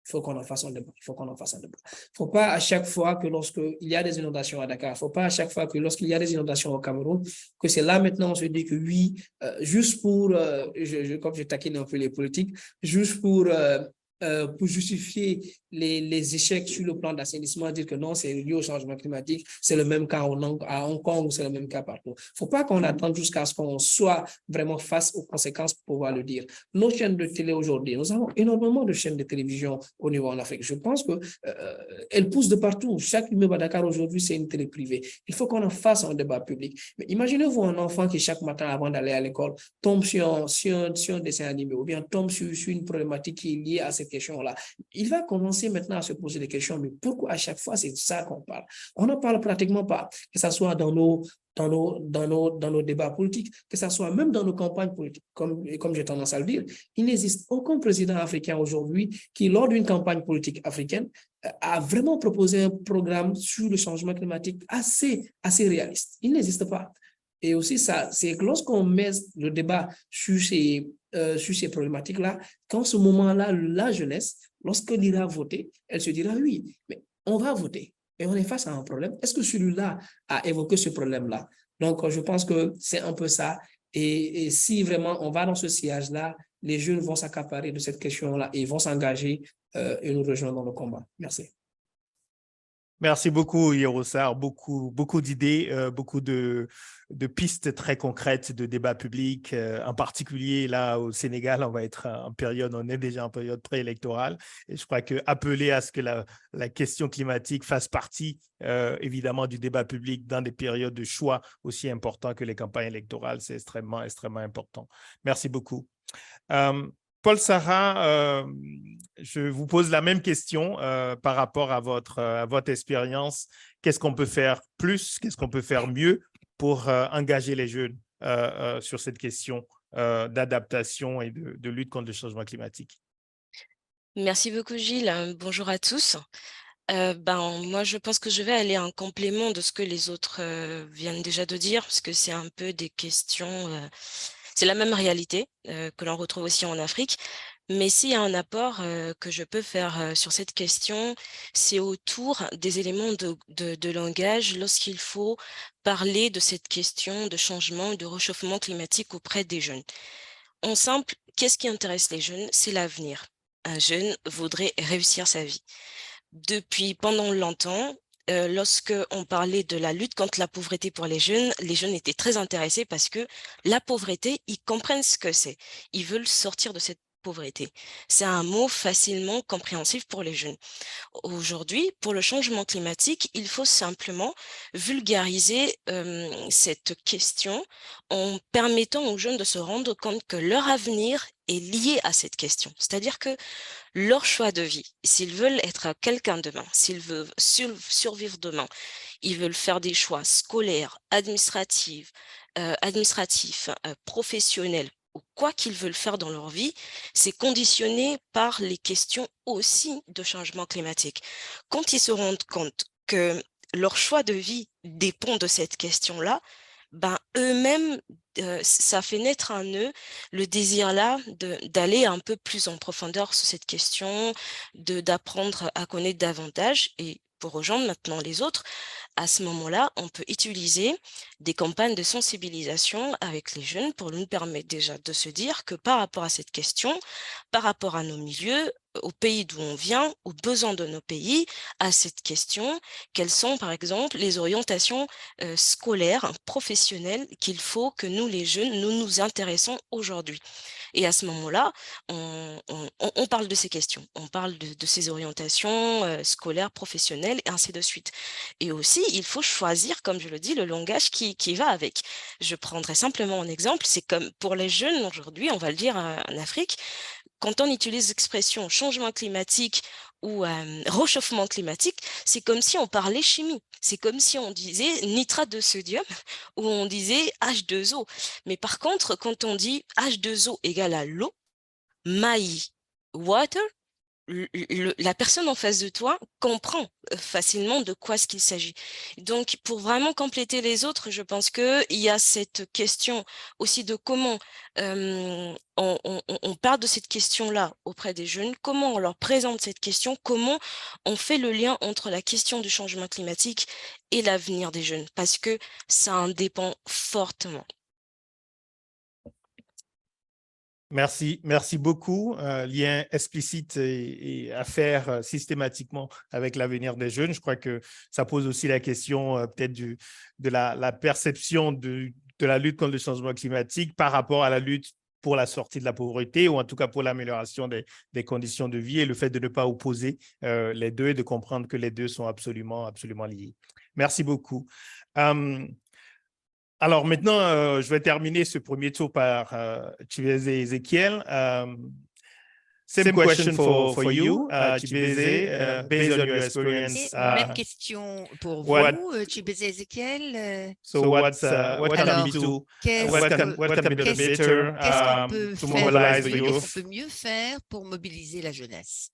Il faut qu'on en fasse un débat. Il ne faut pas à chaque fois que lorsqu'il y a des inondations à Dakar, il ne faut pas à chaque fois que lorsqu'il y a des inondations au Cameroun, que c'est là maintenant on se dit que oui, juste pour, comme je taquine un peu les politiques, juste pour justifier les échecs sur le plan d'assainissement, dire que non, c'est lié au changement climatique, c'est le même cas à Hong Kong ou c'est le même cas partout. Il ne faut pas qu'on attende jusqu'à ce qu'on soit vraiment face aux conséquences pour pouvoir le dire. Nos chaînes de télé aujourd'hui, nous avons énormément de chaînes de télévision au niveau en Afrique. Je pense qu'elles poussent de partout. Chaque immeuble à Dakar aujourd'hui, c'est une télé privée. Il faut qu'on en fasse un débat public. Mais imaginez-vous un enfant qui, chaque matin avant d'aller à l'école, tombe sur un dessin animé ou bien tombe sur une problématique qui est liée à cette question-là. Il va commencer maintenant à se poser des questions, mais pourquoi à chaque fois c'est ça qu'on parle? On n'en parle pratiquement pas, que ce soit dans nos débats politiques, que ce soit même dans nos campagnes politiques, comme j'ai tendance à le dire. Il n'existe aucun président africain aujourd'hui qui, lors d'une campagne politique africaine, a vraiment proposé un programme sur le changement climatique assez réaliste. Il n'existe pas. Et aussi, c'est lorsqu'on met le débat sur ces problématiques-là, qu'en ce moment-là, la jeunesse, lorsqu'elle ira voter, elle se dira oui, mais on va voter et on est face à un problème. Est-ce que celui-là a évoqué ce problème-là? Donc, je pense que c'est un peu ça. Et si vraiment on va dans ce sillage-là, les jeunes vont s'accaparer de cette question-là et vont s'engager et nous rejoindre dans le combat. Merci. Merci beaucoup, Hirosar. Beaucoup d'idées, beaucoup de pistes très concrètes de débat public. En particulier, là, au Sénégal, on est déjà en période préélectorale. Et je crois qu'appeler à ce que la question climatique fasse partie, évidemment, du débat public dans des périodes de choix aussi importants que les campagnes électorales, c'est extrêmement important. Merci beaucoup. Paul Sarah, je vous pose la même question par rapport à votre expérience. Qu'est-ce qu'on peut faire plus? Qu'est-ce qu'on peut faire mieux pour engager les jeunes sur cette question d'adaptation et de lutte contre le changement climatique? Merci beaucoup, Gilles. Bonjour à tous. Moi, je pense que je vais aller en complément de ce que les autres viennent déjà de dire, parce que c'est un peu des questions... c'est la même réalité que l'on retrouve aussi en Afrique. Mais s'il y a un apport que je peux faire sur cette question, c'est autour des éléments de langage lorsqu'il faut parler de cette question de changement, de réchauffement climatique auprès des jeunes. En simple, qu'est-ce qui intéresse les jeunes? C'est l'avenir. Un jeune voudrait réussir sa vie. pendant longtemps, lorsque on parlait de la lutte contre la pauvreté pour les jeunes étaient très intéressés parce que la pauvreté, ils comprennent ce que c'est. Ils veulent sortir de cette pauvreté. C'est un mot facilement compréhensif pour les jeunes. Aujourd'hui, pour le changement climatique, il faut simplement vulgariser cette question en permettant aux jeunes de se rendre compte que leur avenir est lié à cette question. C'est-à-dire que leur choix de vie, s'ils veulent être quelqu'un demain, s'ils veulent survivre demain, ils veulent faire des choix scolaires, administratifs, professionnels, ou quoi qu'ils veulent faire dans leur vie, c'est conditionné par les questions aussi de changement climatique. Quand ils se rendent compte que leur choix de vie dépend de cette question-là, ben eux-mêmes, ça fait naître en eux le désir là d'aller un peu plus en profondeur sur cette question, d'apprendre à connaître davantage et pour rejoindre maintenant les autres, à ce moment-là, on peut utiliser des campagnes de sensibilisation avec les jeunes pour nous permettre déjà de se dire que par rapport à cette question, par rapport à nos milieux, au pays d'où on vient, aux besoins de nos pays, à cette question, quelles sont par exemple les orientations scolaires, professionnelles qu'il faut que nous les jeunes, nous nous intéressons aujourd'hui. Et à ce moment-là, on parle de ces questions, on parle de ces orientations scolaires, professionnelles, et ainsi de suite. Et aussi, il faut choisir, comme je le dis, le langage qui va avec. Je prendrai simplement un exemple, c'est comme pour les jeunes aujourd'hui, on va le dire en Afrique, quand on utilise l'expression changement climatique ou réchauffement climatique, c'est comme si on parlait chimie. C'est comme si on disait nitrate de sodium ou on disait H2O. Mais par contre, quand on dit H2O égale à l'eau, my water, la personne en face de toi comprend facilement de quoi ce qu'il s'agit. Donc, pour vraiment compléter les autres, je pense qu'il y a cette question aussi de comment on parle de cette question-là auprès des jeunes, comment on leur présente cette question, comment on fait le lien entre la question du changement climatique et l'avenir des jeunes, parce que ça en dépend fortement. Merci beaucoup. Lien explicite et à faire systématiquement avec l'avenir des jeunes. Je crois que ça pose aussi la question peut-être de la perception de la lutte contre le changement climatique par rapport à la lutte pour la sortie de la pauvreté ou en tout cas pour l'amélioration des conditions de vie et le fait de ne pas opposer les deux et de comprendre que les deux sont absolument liés. Merci beaucoup. Alors maintenant, je vais terminer ce premier tour par Chibueze Ezekiel. Same question for you, Chibueze, based on your experience. Même question pour vous, Chibueze Ezekiel. So what can we do? What can be done better to mobilize the youth? Qu'est-ce qu'on peut mieux faire pour mobiliser la jeunesse?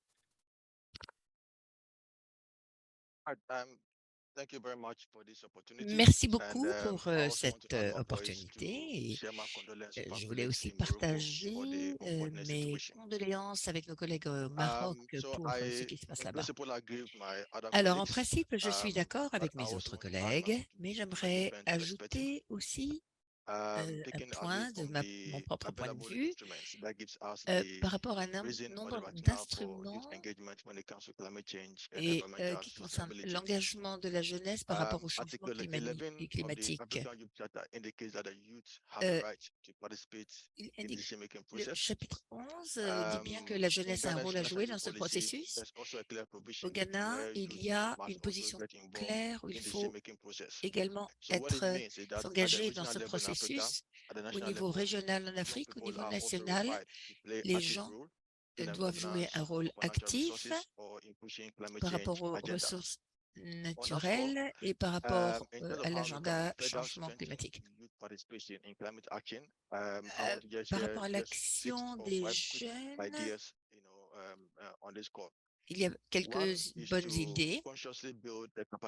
Merci beaucoup pour cette opportunité. Et je voulais aussi partager mes condoléances avec nos collègues au Maroc pour ce qui se passe là-bas. Alors, en principe, je suis d'accord avec mes autres collègues, mais j'aimerais ajouter aussi un point de mon propre point de vue par rapport à un nombre d'instruments et qui concerne l'engagement de la jeunesse par rapport au changement climatique. Le chapitre 11 dit bien que la jeunesse a un rôle à jouer dans ce processus. Au Ghana, il y a une position claire où il faut également s'engager dans ce processus au niveau régional en Afrique, au niveau national. Les gens doivent jouer un rôle actif par rapport aux ressources naturelles et par rapport à l'agenda changement climatique. Par rapport à l'action des jeunes, il y a quelques bonnes idées.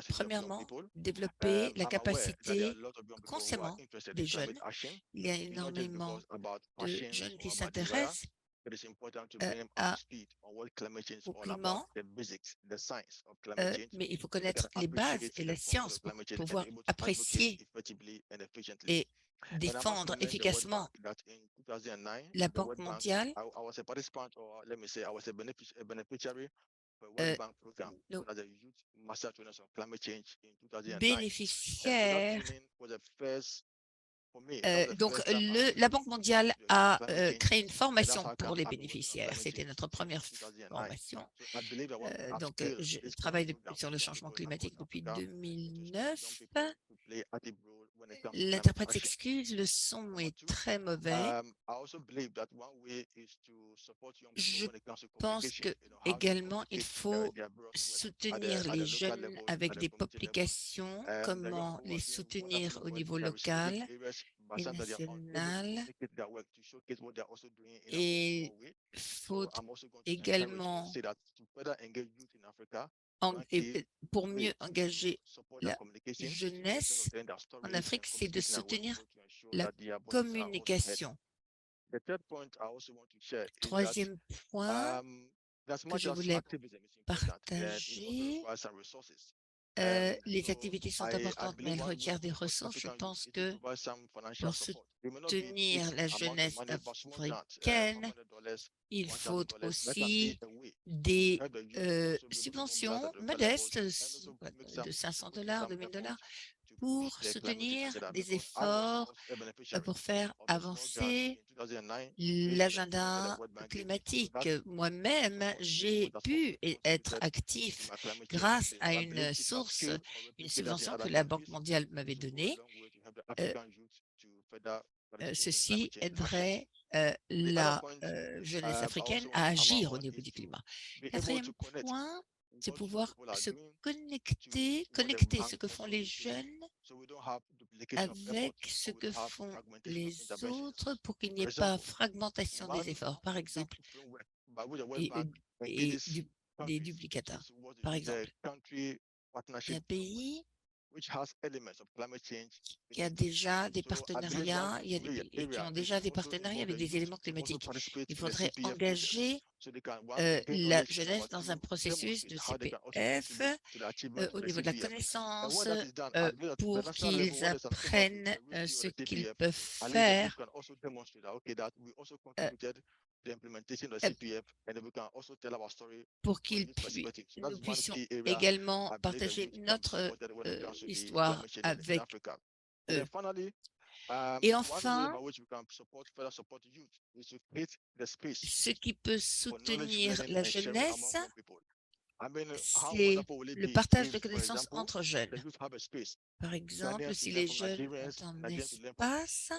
Premièrement, développer la capacité consciemment des jeunes. Il y a énormément de jeunes qui s'intéressent au climat, mais il faut connaître les bases et la science pour pouvoir apprécier et défendre efficacement. La Banque mondiale nos bénéficiaires. Donc, la Banque mondiale a créé une formation pour les bénéficiaires. C'était notre première formation. Donc, je travaille sur le changement climatique depuis 2009. L'interprète s'excuse, le son est très mauvais. Je pense que également il faut soutenir les jeunes avec des publications, comment les soutenir au niveau local et national. Et il faut également, pour mieux engager la jeunesse en Afrique, c'est de soutenir la communication. Troisième point que je voulais partager, les activités sont importantes, mais elles requièrent des ressources. Je pense que pour soutenir la jeunesse africaine, il faut aussi des subventions modestes de $500, de $1000 pour soutenir des efforts pour faire avancer l'agenda climatique. Moi-même, j'ai pu être actif grâce à une source, une subvention que la Banque mondiale m'avait donnée. Ceci aiderait la jeunesse africaine à agir au niveau du climat. Quatrième point, c'est pouvoir se connecter ce que font les jeunes avec ce que font les autres pour qu'il n'y ait pas fragmentation des efforts, par exemple, et des duplicata. Par exemple, il y a un pays qui a déjà des partenariats, qui ont déjà des partenariats avec des éléments climatiques. Il faudrait engager la jeunesse dans un processus de CPF au niveau de la connaissance pour qu'ils apprennent ce qu'ils peuvent faire pour nous puissions également partager notre histoire avec eux. Et enfin, ce qui peut soutenir la jeunesse, c'est le partage de connaissances entre jeunes. Par exemple, si les jeunes ont un espace,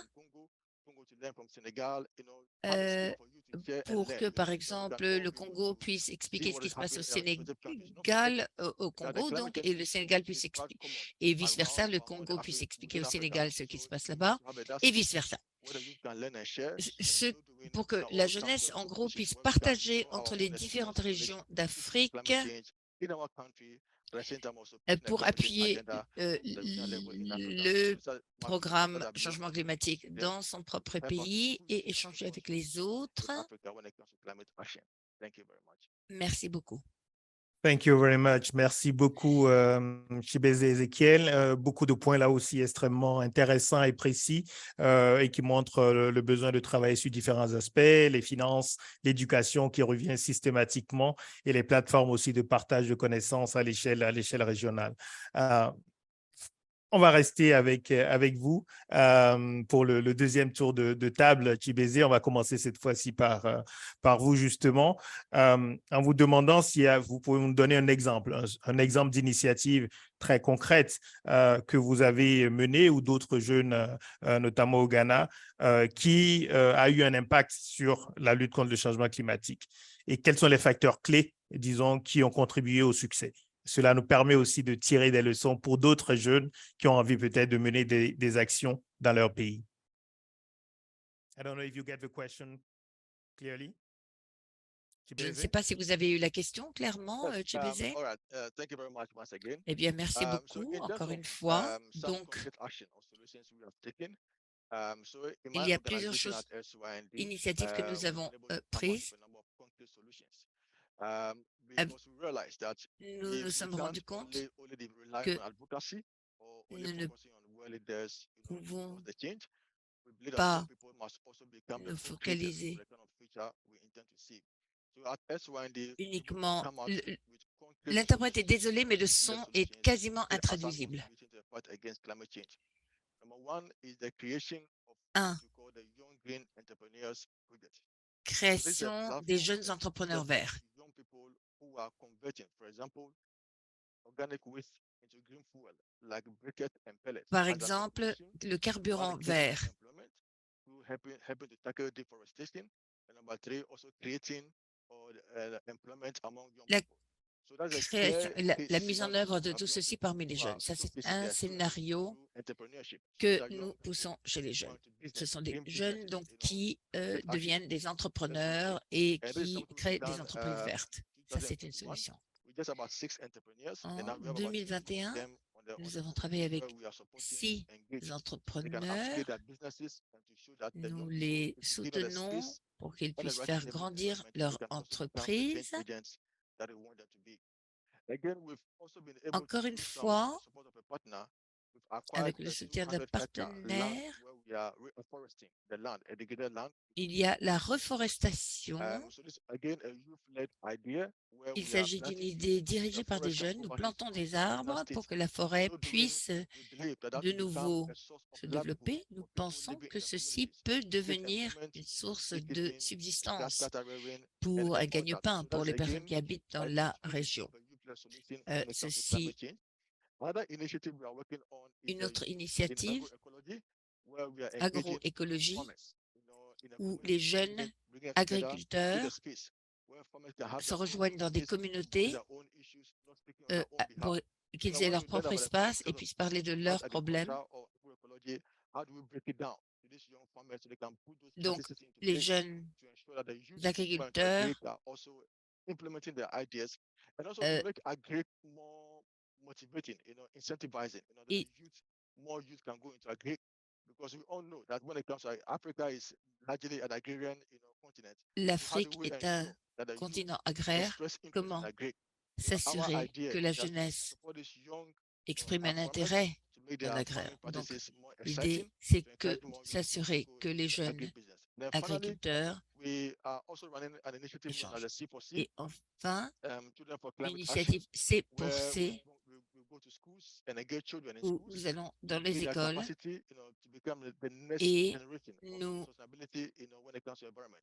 pour que, par exemple, le Congo puisse expliquer ce qui se passe au Sénégal, au Congo, donc, et le Sénégal puisse expliquer, et vice-versa, le Congo puisse expliquer au Sénégal ce qui se passe là-bas, et vice-versa. Pour que la jeunesse, en gros, puisse partager entre les différentes régions d'Afrique pour appuyer le programme changement climatique dans son propre pays et échanger avec les autres. Merci beaucoup. Thank you very much. Merci beaucoup, Chibeze Ezekiel. Beaucoup de points là aussi extrêmement intéressants et précis et qui montrent le besoin de travailler sur différents aspects, les finances, l'éducation qui revient systématiquement et les plateformes aussi de partage de connaissances à l'échelle régionale. On va rester avec vous pour le deuxième tour de table, Chibeze. On va commencer cette fois-ci par vous, justement, en vous demandant si vous pouvez nous donner un exemple d'initiative très concrète que vous avez menée ou d'autres jeunes, notamment au Ghana, qui a eu un impact sur la lutte contre le changement climatique. Et quels sont les facteurs clés, disons, qui ont contribué au succès? Cela nous permet aussi de tirer des leçons pour d'autres jeunes qui ont envie peut-être de mener des actions dans leur pays. I don't know if you get the question clearly. Je ne sais pas si vous avez eu la question clairement, Chibeze. Eh bien, merci beaucoup, encore une fois. Donc, il y a plusieurs initiatives que nous avons prises. Nous nous sommes rendus compte que nous ne pouvons pas nous focaliser uniquement. L'interprète est désolé, mais le son est quasiment intraduisible. 1. Création des jeunes entrepreneurs verts. Par exemple, le carburant vert. La mise en œuvre de tout ceci parmi les jeunes. Ça, c'est un scénario que nous poussons chez les jeunes. Ce sont des jeunes donc, qui deviennent des entrepreneurs et qui créent des entreprises vertes. Ça, c'est une solution. En 2021, nous avons travaillé avec 6 entrepreneurs. Nous les soutenons pour qu'ils puissent faire grandir leur entreprise. Encore une fois, avec le soutien d'un partenaire, il y a la reforestation. Il s'agit d'une idée dirigée par des jeunes. Nous plantons des arbres pour que la forêt puisse de nouveau se développer. Nous pensons que ceci peut devenir une source de subsistance pour un gagne-pain pour les personnes qui habitent dans la région. Une autre initiative, agroécologie, où les jeunes agriculteurs se rejoignent dans des communautés pour qu'ils aient leur propre espace et puissent parler de leurs problèmes. Donc, les jeunes agriculteurs l'Afrique est un continent agraire. Comment s'assurer que la jeunesse exprime un intérêt dans l'agraire? Donc, l'idée, c'est que s'assurer que les jeunes agriculteurs échangent. Et enfin, l'initiative C pour C, où nous allons dans les écoles et nous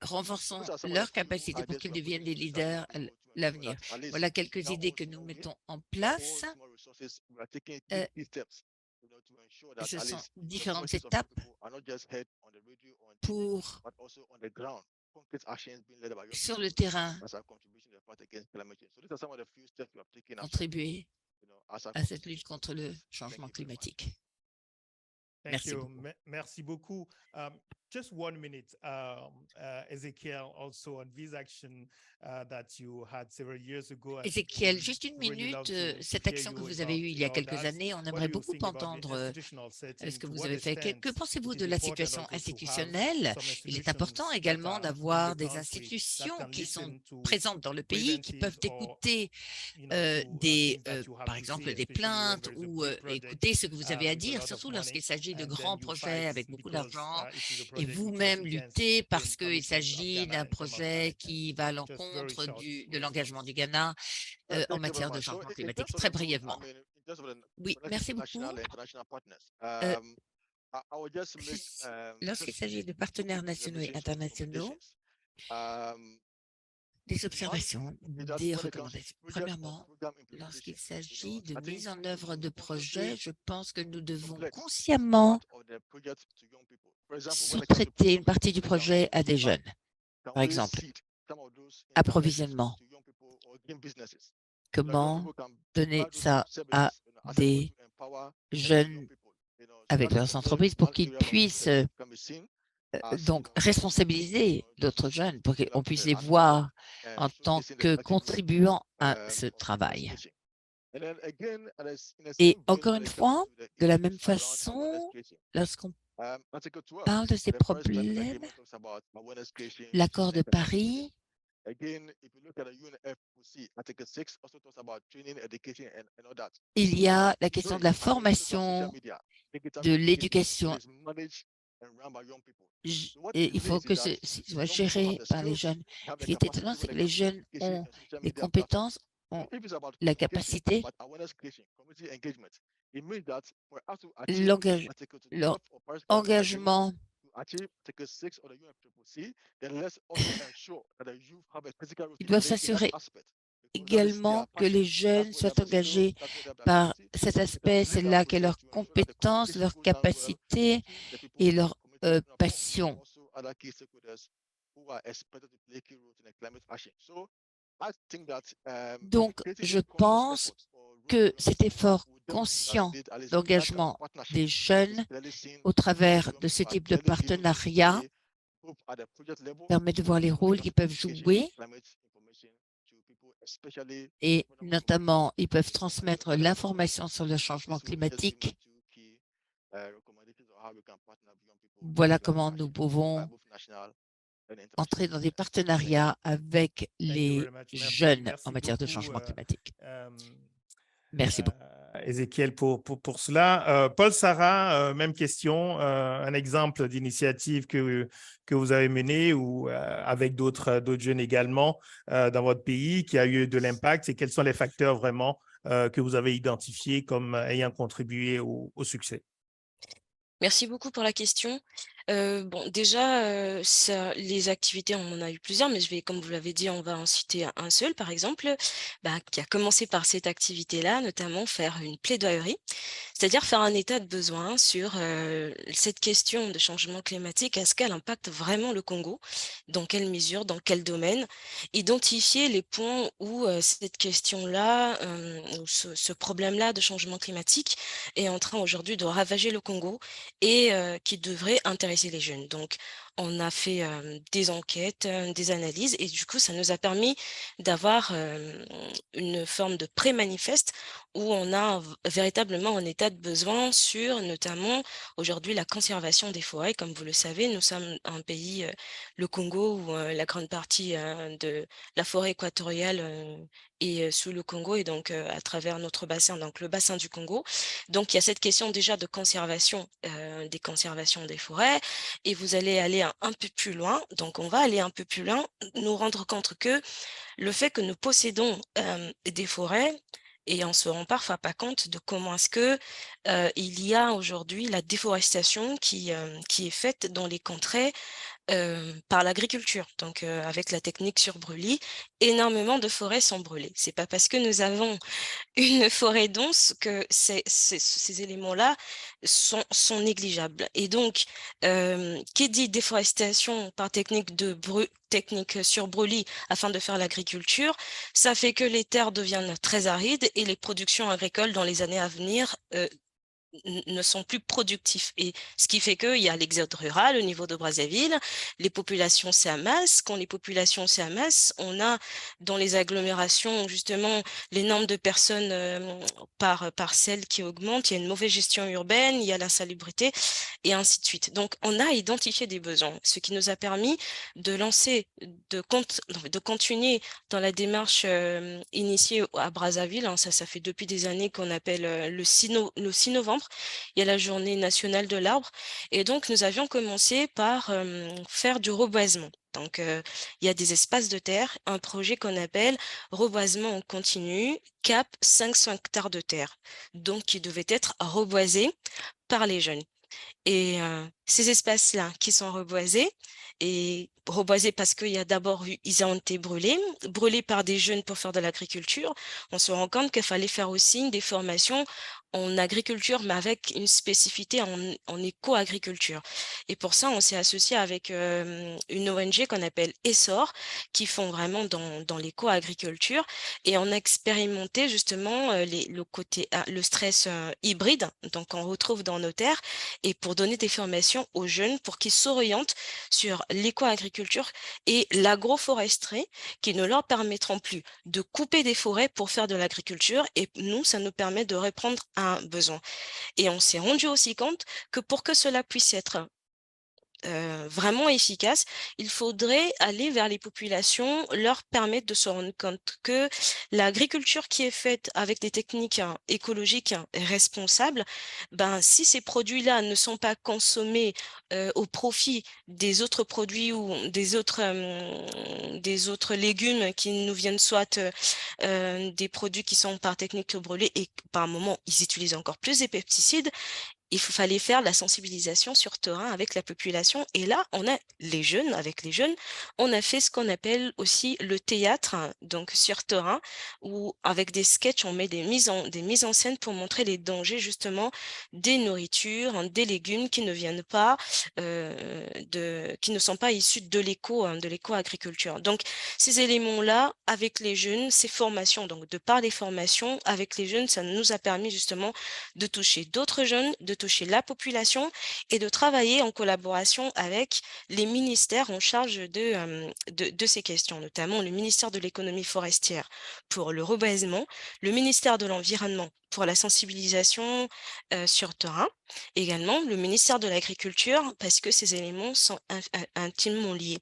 renforçons leur capacité pour qu'ils deviennent des leaders à l'avenir. Voilà quelques idées que nous mettons en place. Ce sont différentes étapes pour, sur le terrain, contribuer à cette lutte contre le changement climatique. Merci beaucoup. Merci beaucoup. Just 1 minute, Ezekiel, also on this action that you had several years ago. Ezekiel, juste 1 minute, cette action que vous avez eue il y a quelques années, on aimerait beaucoup entendre ce que vous avez fait. Que pensez-vous de la situation institutionnelle? Il est important également d'avoir des institutions qui sont présentes dans le pays, qui peuvent écouter par exemple, des plaintes ou écouter ce que vous avez à dire, surtout lorsqu'il s'agit de grands projets avec beaucoup d'argent, et vous-même lutter parce qu'il s'agit d'un projet qui va à l'encontre de l'engagement du Ghana en matière de changement climatique. Très brièvement. Oui, merci beaucoup. Lorsqu'il s'agit de partenaires nationaux et internationaux, des observations, des recommandations. Premièrement, lorsqu'il s'agit de mise en œuvre de projets, je pense que nous devons consciemment sous-traiter une partie du projet à des jeunes. Par exemple, approvisionnement. Comment donner ça à des jeunes avec leurs entreprises pour qu'ils puissent donc responsabiliser d'autres jeunes pour qu'on puisse les voir en tant que contribuants à ce travail. Et encore une fois, de la même façon, lorsqu'on parle de ces problèmes, l'accord de Paris, il y a la question de la formation, de l'éducation Et il faut que ce soit géré par les jeunes. Ce qui est étonnant, c'est que les jeunes ont les compétences, ont la capacité, leur engagement. Ils doivent s'assurer également que les jeunes soient engagés par cet aspect. C'est là que leurs compétences, leurs capacités et leur passion. Donc, je pense que cet effort conscient d'engagement des jeunes au travers de ce type de partenariat permet de voir les rôles qu'ils peuvent jouer et notamment, ils peuvent transmettre l'information sur le changement climatique. Voilà comment nous pouvons entrer dans des partenariats avec les jeunes en matière de changement climatique. Merci beaucoup. Ézéchiel, pour cela. Paul Sarah, même question, un exemple d'initiative que vous avez menée ou avec d'autres jeunes également dans votre pays qui a eu de l'impact et quels sont les facteurs vraiment que vous avez identifiés comme ayant contribué au succès? Merci beaucoup pour la question. Bon, déjà, les activités, on en a eu plusieurs, mais je vais, comme vous l'avez dit, on va en citer un seul, par exemple, qui a commencé par cette activité-là, notamment faire une plaidoirie, c'est-à-dire faire un état de besoin sur cette question de changement climatique. Est-ce qu'elle impacte vraiment le Congo? Dans quelle mesure? Dans quel domaine? Identifier les points où cette question-là, ou ce problème-là de changement climatique est en train aujourd'hui de ravager le Congo et qui devrait intéresser les jeunes. Donc, on a fait des enquêtes, des analyses, et du coup, ça nous a permis d'avoir une forme de pré-manifeste où on a véritablement un état de besoin sur notamment aujourd'hui la conservation des forêts. Comme vous le savez, nous sommes un pays, le Congo, où la grande partie de la forêt équatoriale est sous le Congo et donc à travers notre bassin, donc le bassin du Congo. Donc, il y a cette question déjà de conservation, des conservations des forêts, et vous allez aller un peu plus loin. Donc, on va aller un peu plus loin, nous rendre compte que le fait que nous possédons des forêts, et on se rend parfois pas compte de comment est-ce que il y a aujourd'hui la déforestation qui est faite dans les contrées par l'agriculture. Donc, avec la technique sur brûlis, énormément de forêts sont brûlées. C'est pas parce que nous avons une forêt dense que ces éléments-là sont négligeables. Et donc, qui dit déforestation par technique sur brûlis afin de faire l'agriculture, ça fait que les terres deviennent très arides et les productions agricoles dans les années à venir ne sont plus productifs. Et ce qui fait qu'il y a l'exode rural au niveau de Brazzaville, les populations s'amassent. Quand les populations s'amassent, on a dans les agglomérations justement les nombres de personnes par parcelle qui augmentent, il y a une mauvaise gestion urbaine, il y a l'insalubrité et ainsi de suite. Donc on a identifié des besoins, ce qui nous a permis de lancer, de continuer dans la démarche initiée à Brazzaville. Hein, ça fait depuis des années qu'on appelle le 6 novembre. Il y a la journée nationale de l'arbre. Et donc, nous avions commencé par faire du reboisement. Donc, il y a des espaces de terre, un projet qu'on appelle reboisement en continu, cap 500 hectares de terre, donc qui devait être reboisé par les jeunes. Et ces espaces-là qui sont reboisés, et reboisés parce qu'il y a d'abord ils ont été brûlés par des jeunes pour faire de l'agriculture, on se rend compte qu'il fallait faire aussi des formations en agriculture, mais avec une spécificité en éco-agriculture. Et pour ça, on s'est associé avec une ONG qu'on appelle Essor, qui font vraiment dans l'éco-agriculture, et on a expérimenté justement le stress hybride, donc on retrouve dans nos terres, et pour donner des formations aux jeunes pour qu'ils s'orientent sur l'éco-agriculture et l'agroforesterie, qui ne leur permettront plus de couper des forêts pour faire de l'agriculture, et nous, ça nous permet de répondre à un besoin. Et on s'est rendu aussi compte que pour que cela puisse être vraiment efficace, il faudrait aller vers les populations, leur permettre de se rendre compte que l'agriculture qui est faite avec des techniques écologiques responsables, ben, si ces produits-là ne sont pas consommés au profit des autres produits ou des autres légumes qui nous viennent soit des produits qui sont par technique brûlée et par un moment, ils utilisent encore plus des pesticides, il fallait faire la sensibilisation sur terrain avec la population. Et là, on a les jeunes, avec les jeunes, on a fait ce qu'on appelle aussi le théâtre, donc sur terrain, où avec des sketchs, on met des mises en scène pour montrer les dangers justement des nourritures, des légumes qui ne viennent pas, qui ne sont pas issus de l'éco-agriculture. Donc, ces éléments-là, avec les jeunes, ces formations, donc de par les formations, avec les jeunes, ça nous a permis justement de toucher d'autres jeunes, de toucher la population et de travailler en collaboration avec les ministères en charge de ces questions, notamment le ministère de l'économie forestière pour le reboisement, le ministère de l'environnement pour la sensibilisation sur terrain, également le ministère de l'Agriculture parce que ces éléments sont intimement liés.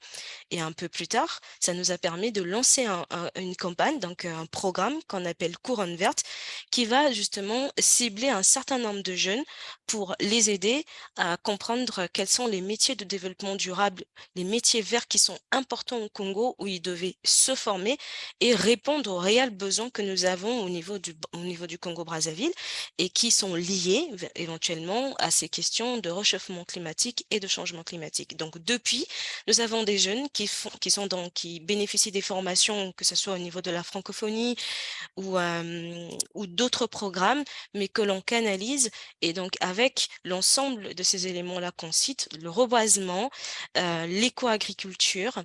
Et un peu plus tard, ça nous a permis de lancer une campagne, donc un programme qu'on appelle Couronne verte, qui va justement cibler un certain nombre de jeunes pour les aider à comprendre quels sont les métiers de développement durable, les métiers verts qui sont importants au Congo où ils devaient se former et répondre aux réels besoins que nous avons au niveau du Congo-Brazzaville et qui sont liés éventuellement à ces questions de réchauffement climatique et de changement climatique. Donc depuis, nous avons des jeunes qui bénéficient des formations, que ce soit au niveau de la francophonie ou d'autres programmes, mais que l'on canalise. Et donc, avec l'ensemble de ces éléments-là qu'on cite, le reboisement, l'éco-agriculture,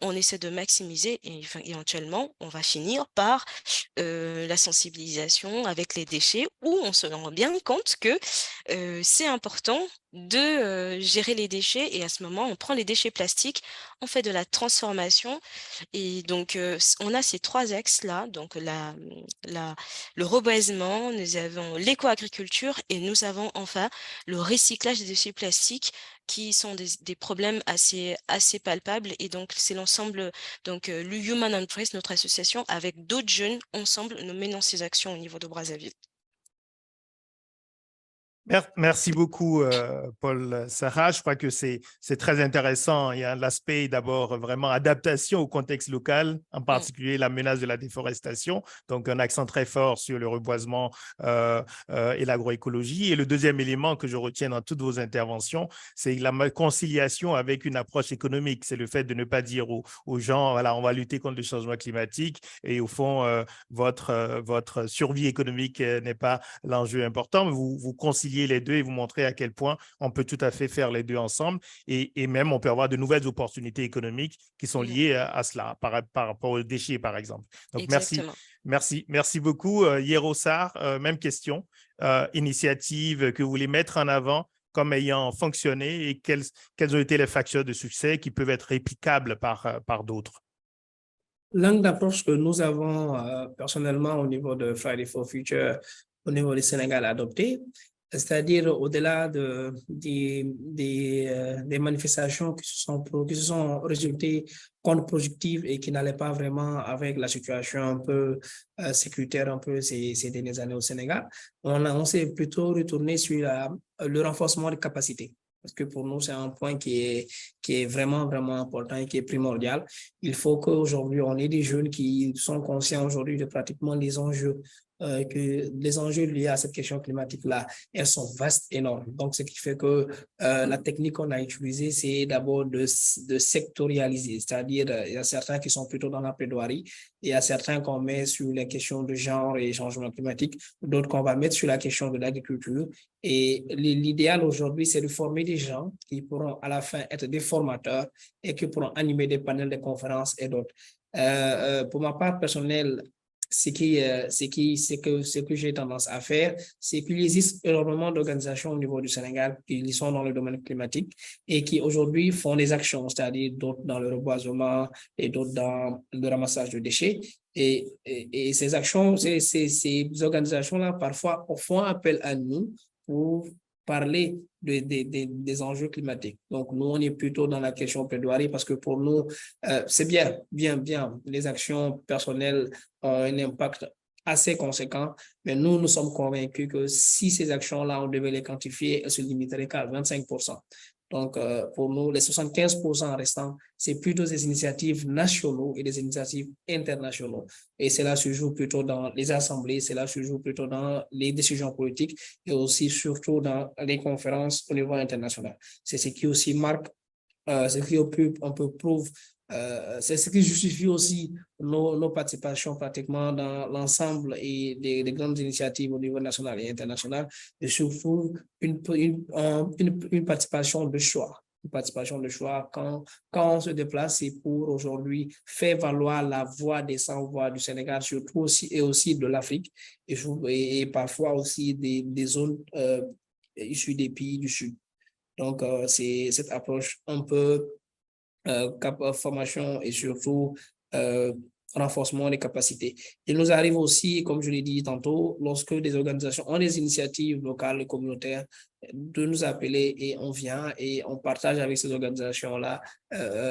on essaie de maximiser et éventuellement, on va finir par la sensibilisation avec les déchets où on se rend bien compte que c'est important de gérer les déchets et à ce moment, on prend les déchets plastiques, on fait de la transformation et donc on a ces trois axes-là, donc le reboisement, nous avons l'éco-agriculture et nous avons enfin le recyclage des déchets plastiques qui sont des problèmes assez palpables et donc c'est l'ensemble, donc le Human Embrace, notre association, avec d'autres jeunes, ensemble, nous menons ces actions au niveau de Brazzaville. Merci beaucoup, Paul Sarah. Je crois que c'est très intéressant. Il y a l'aspect d'abord vraiment adaptation au contexte local, en particulier la menace de la déforestation. Donc, un accent très fort sur le reboisement et l'agroécologie. Et le deuxième élément que je retiens dans toutes vos interventions, c'est la conciliation avec une approche économique. C'est le fait de ne pas dire aux gens, voilà, on va lutter contre le changement climatique et au fond, votre survie économique n'est pas l'enjeu important. Vous conciliez les deux et vous montrer à quel point on peut tout à fait faire les deux ensemble et même on peut avoir de nouvelles opportunités économiques qui sont liées à cela par rapport aux déchets, par exemple. Donc, exactement. Merci beaucoup. Yero Sarr, même question. Initiative que vous voulez mettre en avant comme ayant fonctionné et quels ont été les facteurs de succès qui peuvent être réplicables par d'autres? L'angle d'approche que nous avons personnellement au niveau de Friday for Future, au niveau du Sénégal adopté, c'est-à-dire au-delà des manifestations qui se sont résultées contre-productives et qui n'allaient pas vraiment avec la situation un peu sécuritaire un peu ces dernières années au Sénégal, on s'est plutôt retourné sur le renforcement des capacités. Parce que pour nous, c'est un point qui est vraiment, vraiment important et qui est primordial. Il faut qu'aujourd'hui, on ait des jeunes qui sont conscients aujourd'hui de pratiquement les enjeux liés à cette question climatique-là, elles sont vastes, énormes. Donc, ce qui fait que la technique qu'on a utilisée, c'est d'abord de sectorialiser, c'est-à-dire il y a certains qui sont plutôt dans la plaidoirie, il y a certains qu'on met sur les questions de genre et changement climatique, d'autres qu'on va mettre sur la question de l'agriculture. Et l'idéal aujourd'hui, c'est de former des gens qui pourront à la fin être des formateurs et qui pourront animer des panels de conférences et d'autres. Pour ma part personnelle, ce que j'ai tendance à faire, c'est qu'il existe énormément d'organisations au niveau du Sénégal qui sont dans le domaine climatique et qui aujourd'hui font des actions, c'est-à-dire d'autres dans le reboisement et d'autres dans le ramassage de déchets. Et ces actions, ces organisations-là, parfois, font appel à nous pour parler des enjeux climatiques. Donc, nous, on est plutôt dans la question plaidoirie parce que pour nous, c'est bien. Les actions personnelles ont un impact assez conséquent, mais nous sommes convaincus que si ces actions-là, on devait les quantifier, elles se limiteraient qu'à 25%. Donc, pour nous, les 75% restants, c'est plutôt des initiatives nationaux et des initiatives internationaux. Et cela se joue plutôt dans les assemblées, cela se joue plutôt dans les décisions politiques et aussi surtout dans les conférences au niveau international. C'est ce qui aussi marque, ce qui on peut prouve, c'est ce qui justifie aussi nos participations pratiquement dans l'ensemble et des grandes initiatives au niveau national et international, et surtout une participation de choix. Une participation de choix quand on se déplace, c'est pour aujourd'hui faire valoir la voix des sans-voix du Sénégal, surtout aussi et aussi de l'Afrique et parfois aussi des zones issues des pays du Sud. Donc, c'est cette approche un peu formation et surtout renforcement des capacités. Il nous arrive aussi, comme je l'ai dit tantôt, lorsque des organisations ont des initiatives locales et communautaires, de nous appeler et on vient et on partage avec ces organisations-là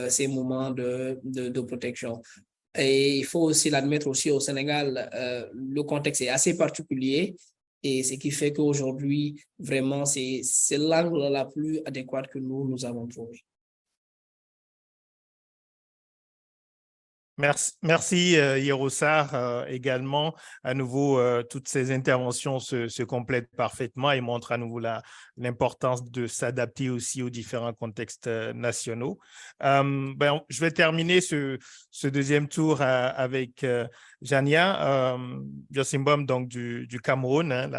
ces moments de protection. Et il faut aussi l'admettre aussi au Sénégal, le contexte est assez particulier. Et ce qui fait qu'aujourd'hui, vraiment, c'est l'angle la plus adéquat que nous avons trouvé. Merci Yerosar. Également, à nouveau, toutes ces interventions se complètent parfaitement et montrent à nouveau l'importance de s'adapter aussi aux différents contextes nationaux. Je vais terminer ce deuxième tour avec Jania Jossimbom, donc du Cameroun, hein,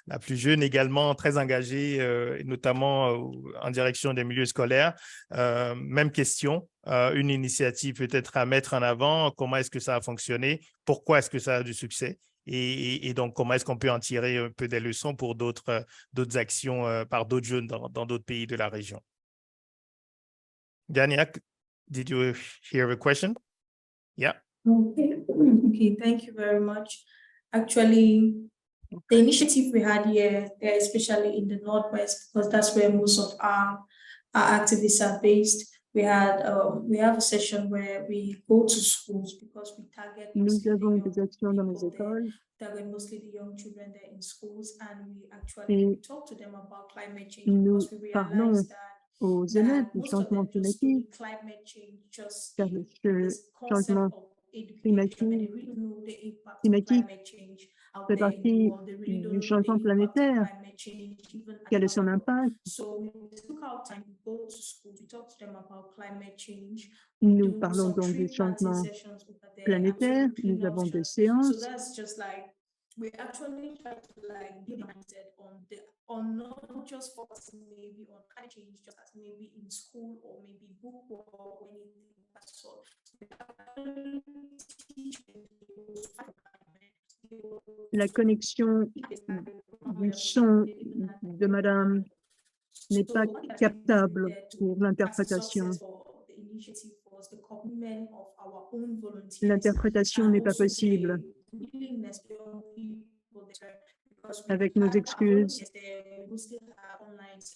la plus jeune également, très engagée, notamment en direction des milieux scolaires. Même question. Une initiative peut-être à mettre en avant, comment est-ce que ça a fonctionné, pourquoi est-ce que ça a du succès et donc comment est-ce qu'on peut en tirer un peu des leçons pour d'autres actions par d'autres jeunes dans d'autres pays de la région. Dania, did you hear a question? Yeah. Okay, thank you very much. Actually, the initiative we had here, especially in the Northwest, because that's where most of our activists are based. We have a session where we go to schools because we target. Nous avons des actions dans les écoles. Target mostly the young children there in schools, and we actually talk to them about climate change because we realize that aux élèves du changement climatique, car le changement climatique fait partie du changement planétaire. Quel est son impact? Nous parlons donc du changement planétaire, nous avons des séances. We actually try to be minded on not just focusing maybe on climate change, just as maybe in school or maybe book or anything of that sort. La connexion du son de Madame n'est pas captable pour l'interprétation. L'interprétation n'est pas possible. Avec nos excuses,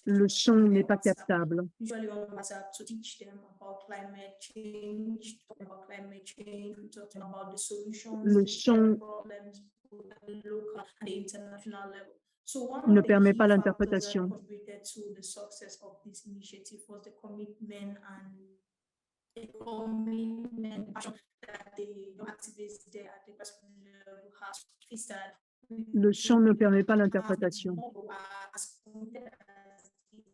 le son n'est pas captable. Le son ne permet pas l'interprétation. Le son ne permet pas l'interprétation.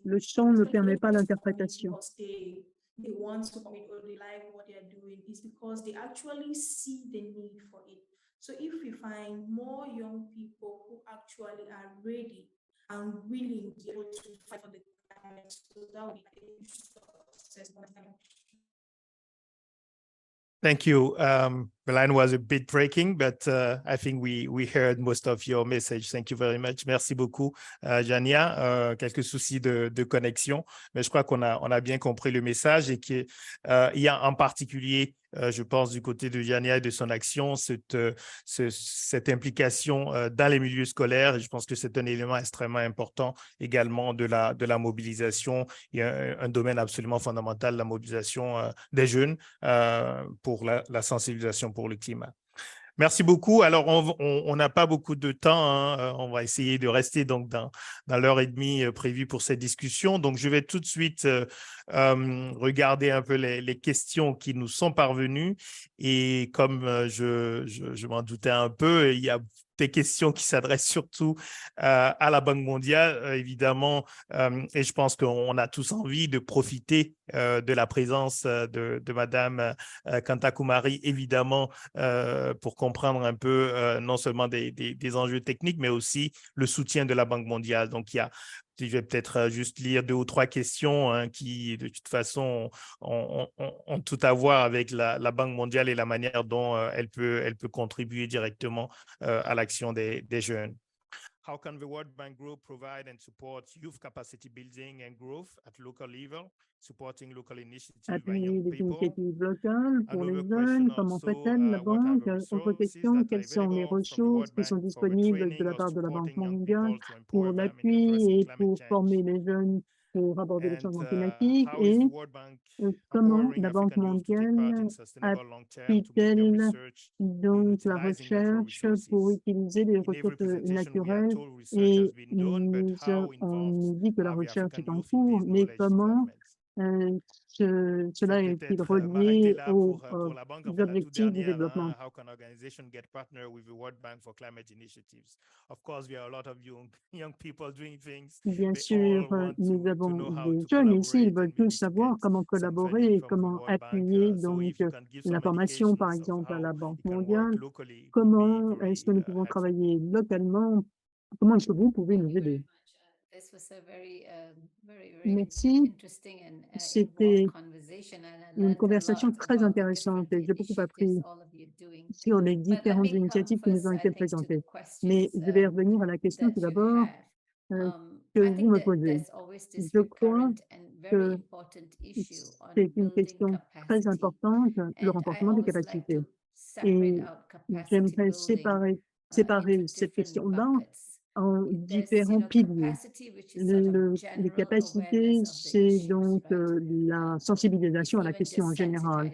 Le son ne permet pas l'interprétation. They want to commit or they like what they're doing is because they actually see the need for it. So if we find more young people who actually are ready and willing to be able to fight for the climate, so that will be a success. Thank you. The line was a bit breaking, but I think we heard most of your message. Thank you very much. Merci beaucoup, Jania. Quelques soucis de connexion, mais je crois qu'on a bien compris le message et qu'il y a en particulier, je pense, du côté de Jania et de son action, cette implication dans les milieux scolaires. Et je pense que c'est un élément extrêmement important également de la mobilisation. Il y a un domaine absolument fondamental, la mobilisation des jeunes pour la sensibilisation pour le climat. Merci beaucoup. Alors, on n'a pas beaucoup de temps, hein. On va essayer de rester donc dans l'heure et demie prévue pour cette discussion. Donc, je vais tout de suite regarder un peu les questions qui nous sont parvenues. Et comme je m'en doutais un peu, il y a des questions qui s'adressent surtout à la Banque mondiale, évidemment, et je pense qu'on a tous envie de profiter de la présence de Madame Kantakumari, évidemment, pour comprendre un peu non seulement des enjeux techniques, mais aussi le soutien de la Banque mondiale. Donc, je vais peut-être juste lire 2 ou 3 questions hein, qui, de toute façon, ont tout à voir avec la Banque mondiale et la manière dont elle peut contribuer directement à l'action des jeunes. How can the World Bank Group provide and support youth capacity building and growth at local level, supporting local initiatives by Appuyer young les people? initiatives locales pour les Another jeunes, question comment also, fait-elle la what are banque? the Autre resources question, that are quelles sont les available from the ressources World qui sont Bank for the disponibles de training la or part de la Banque supporting young mondiale people to pour empower them in l'appui addressing et climate pour change? former les jeunes pour aborder le And changement climatique? how is the Et World Bank comment empowering la Banque African youth to take part in mondiale sustainable long-term to move their appuie-t-elle research donc la utilizing natural recherche pour resources? utiliser les In every ressources presentation, we are naturelles? told research has Et been done, but how on involved nous dit que la are the recherche African est en youth in cours, these mais knowledge comment developments? cela Je vais est-il peut-être m'arrêter relié là aux pour la banque. En fait, la toute objectifs du dernière, développement? hein, how can organization get partner with the World Bank for climate initiatives? Of course, there are a lot of young people doing things. Bien They sûr, all want nous to avons know how des to jeunes ici, ils collaborate veulent and tous maybe to savoir get comment some collaborer funding et from the comment World Bank. appuyer So donc if you can give la some formation, par indications of exemple, à how la Banque you can work mondiale. locally, it would be Comment est-ce que very nous pouvons helpful. travailler localement? Comment est-ce que vous pouvez nous aider? Merci. C'était une conversation très intéressante et j'ai beaucoup appris sur les différentes initiatives qui nous ont été présentées. Mais je vais revenir à la question tout d'abord que vous me posez. Je crois que c'est une question très importante, le renforcement des capacités. Et j'aimerais séparer cette question-là en différents piliers. Les capacités, c'est donc la sensibilisation à la question en général,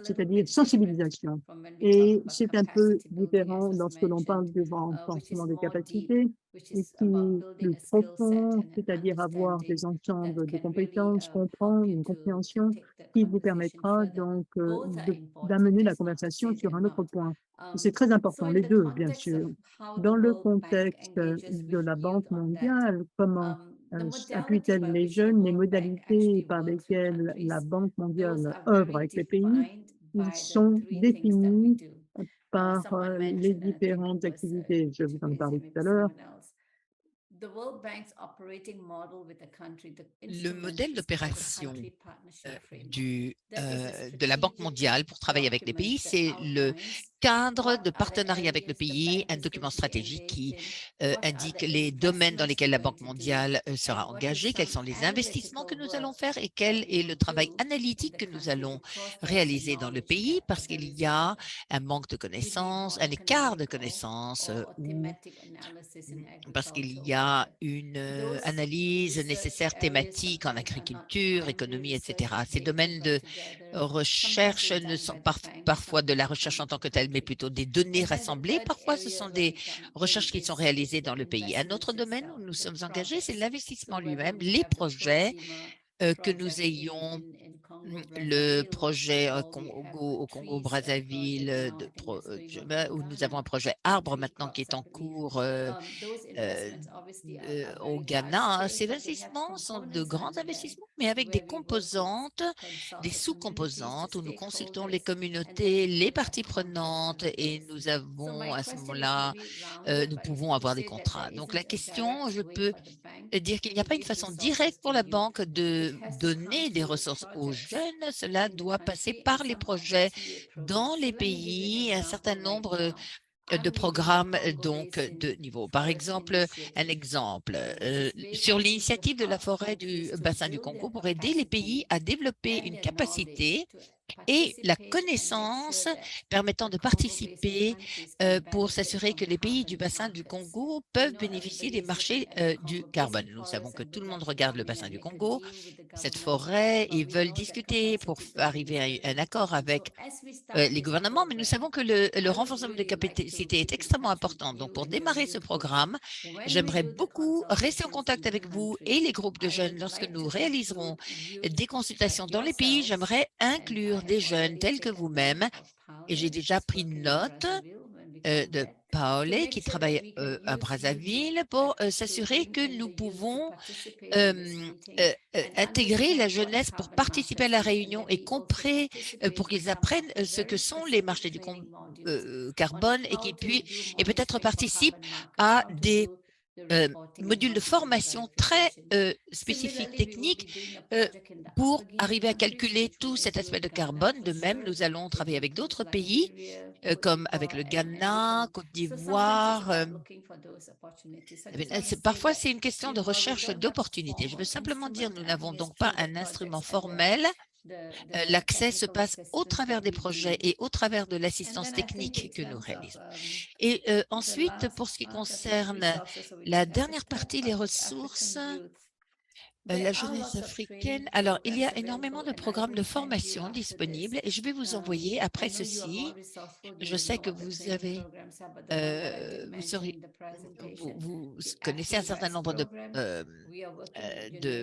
c'est-à-dire sensibilisation. Et c'est un peu différent lorsque l'on parle du renforcement des capacités, et qui est plus profond, c'est-à-dire avoir des ensembles de compétences, comprendre une compréhension qui vous permettra donc d'amener la conversation sur un autre point. C'est très important, les deux, bien sûr. Dans le contexte de la Banque mondiale, comment appuie-t-elle les jeunes? Les modalités par lesquelles la Banque mondiale œuvre avec les pays, ils sont définis par les différentes activités. Je vous en ai parlé tout à l'heure. Le modèle d'opération de la Banque mondiale pour travailler avec les pays, c'est le cadre de partenariat avec le pays, un document stratégique qui indique les domaines dans lesquels la Banque mondiale sera engagée, quels sont les investissements que nous allons faire et quel est le travail analytique que nous allons réaliser dans le pays, parce qu'il y a un manque de connaissances, un écart de connaissances, parce qu'il y a une analyse nécessaire thématique en agriculture, économie, etc. Ces domaines de recherche ne sont parfois de la recherche en tant que telle, mais plutôt des données rassemblées. Parfois, ce sont des recherches qui sont réalisées dans le pays. Un autre domaine où nous sommes engagés, c'est l'investissement lui-même, les projets que nous ayons, le projet au Congo-Brazzaville, où nous avons un projet arbre maintenant qui est en cours au Ghana. Ces investissements sont de grands investissements, mais avec des composantes, des sous-composantes où nous consultons les communautés, les parties prenantes et nous avons à ce moment-là, nous pouvons avoir des contrats. Donc la question, je peux dire qu'il n'y a pas une façon directe pour la banque de donner des ressources aux jeunes, cela doit passer par les projets dans les pays, un certain nombre de programmes donc de niveau. Par exemple, un exemple sur l'initiative de la forêt du bassin du Congo pour aider les pays à développer une capacité et la connaissance permettant de participer pour s'assurer que les pays du bassin du Congo peuvent bénéficier des marchés du carbone. Nous savons que tout le monde regarde le bassin du Congo, cette forêt, ils veulent discuter pour arriver à un accord avec les gouvernements, mais nous savons que le renforcement des capacités est extrêmement important. Donc, pour démarrer ce programme, j'aimerais beaucoup rester en contact avec vous et les groupes de jeunes lorsque nous réaliserons des consultations dans les pays. J'aimerais inclure des jeunes tels que vous-même, et j'ai déjà pris note de Paolé qui travaille à Brazzaville pour s'assurer que nous pouvons intégrer la jeunesse pour participer à la réunion et pour qu'ils apprennent ce que sont les marchés du carbone et qu'ils puissent et peut-être participent à des modules de formation très spécifiques, techniques, pour arriver à calculer tout cet aspect de carbone. De même, nous allons travailler avec d'autres pays, comme avec le Ghana, Côte d'Ivoire. Parfois, c'est une question de recherche d'opportunités. Je veux simplement dire, nous n'avons donc pas un instrument formel. L'accès se passe au travers des projets et au travers de l'assistance technique que nous réalisons. Et ensuite, pour ce qui concerne la dernière partie, les ressources, la jeunesse africaine. Alors, il y a énormément de programmes de formation disponibles et je vais vous envoyer après ceci. Je sais que vous avez, vous connaissez un certain nombre de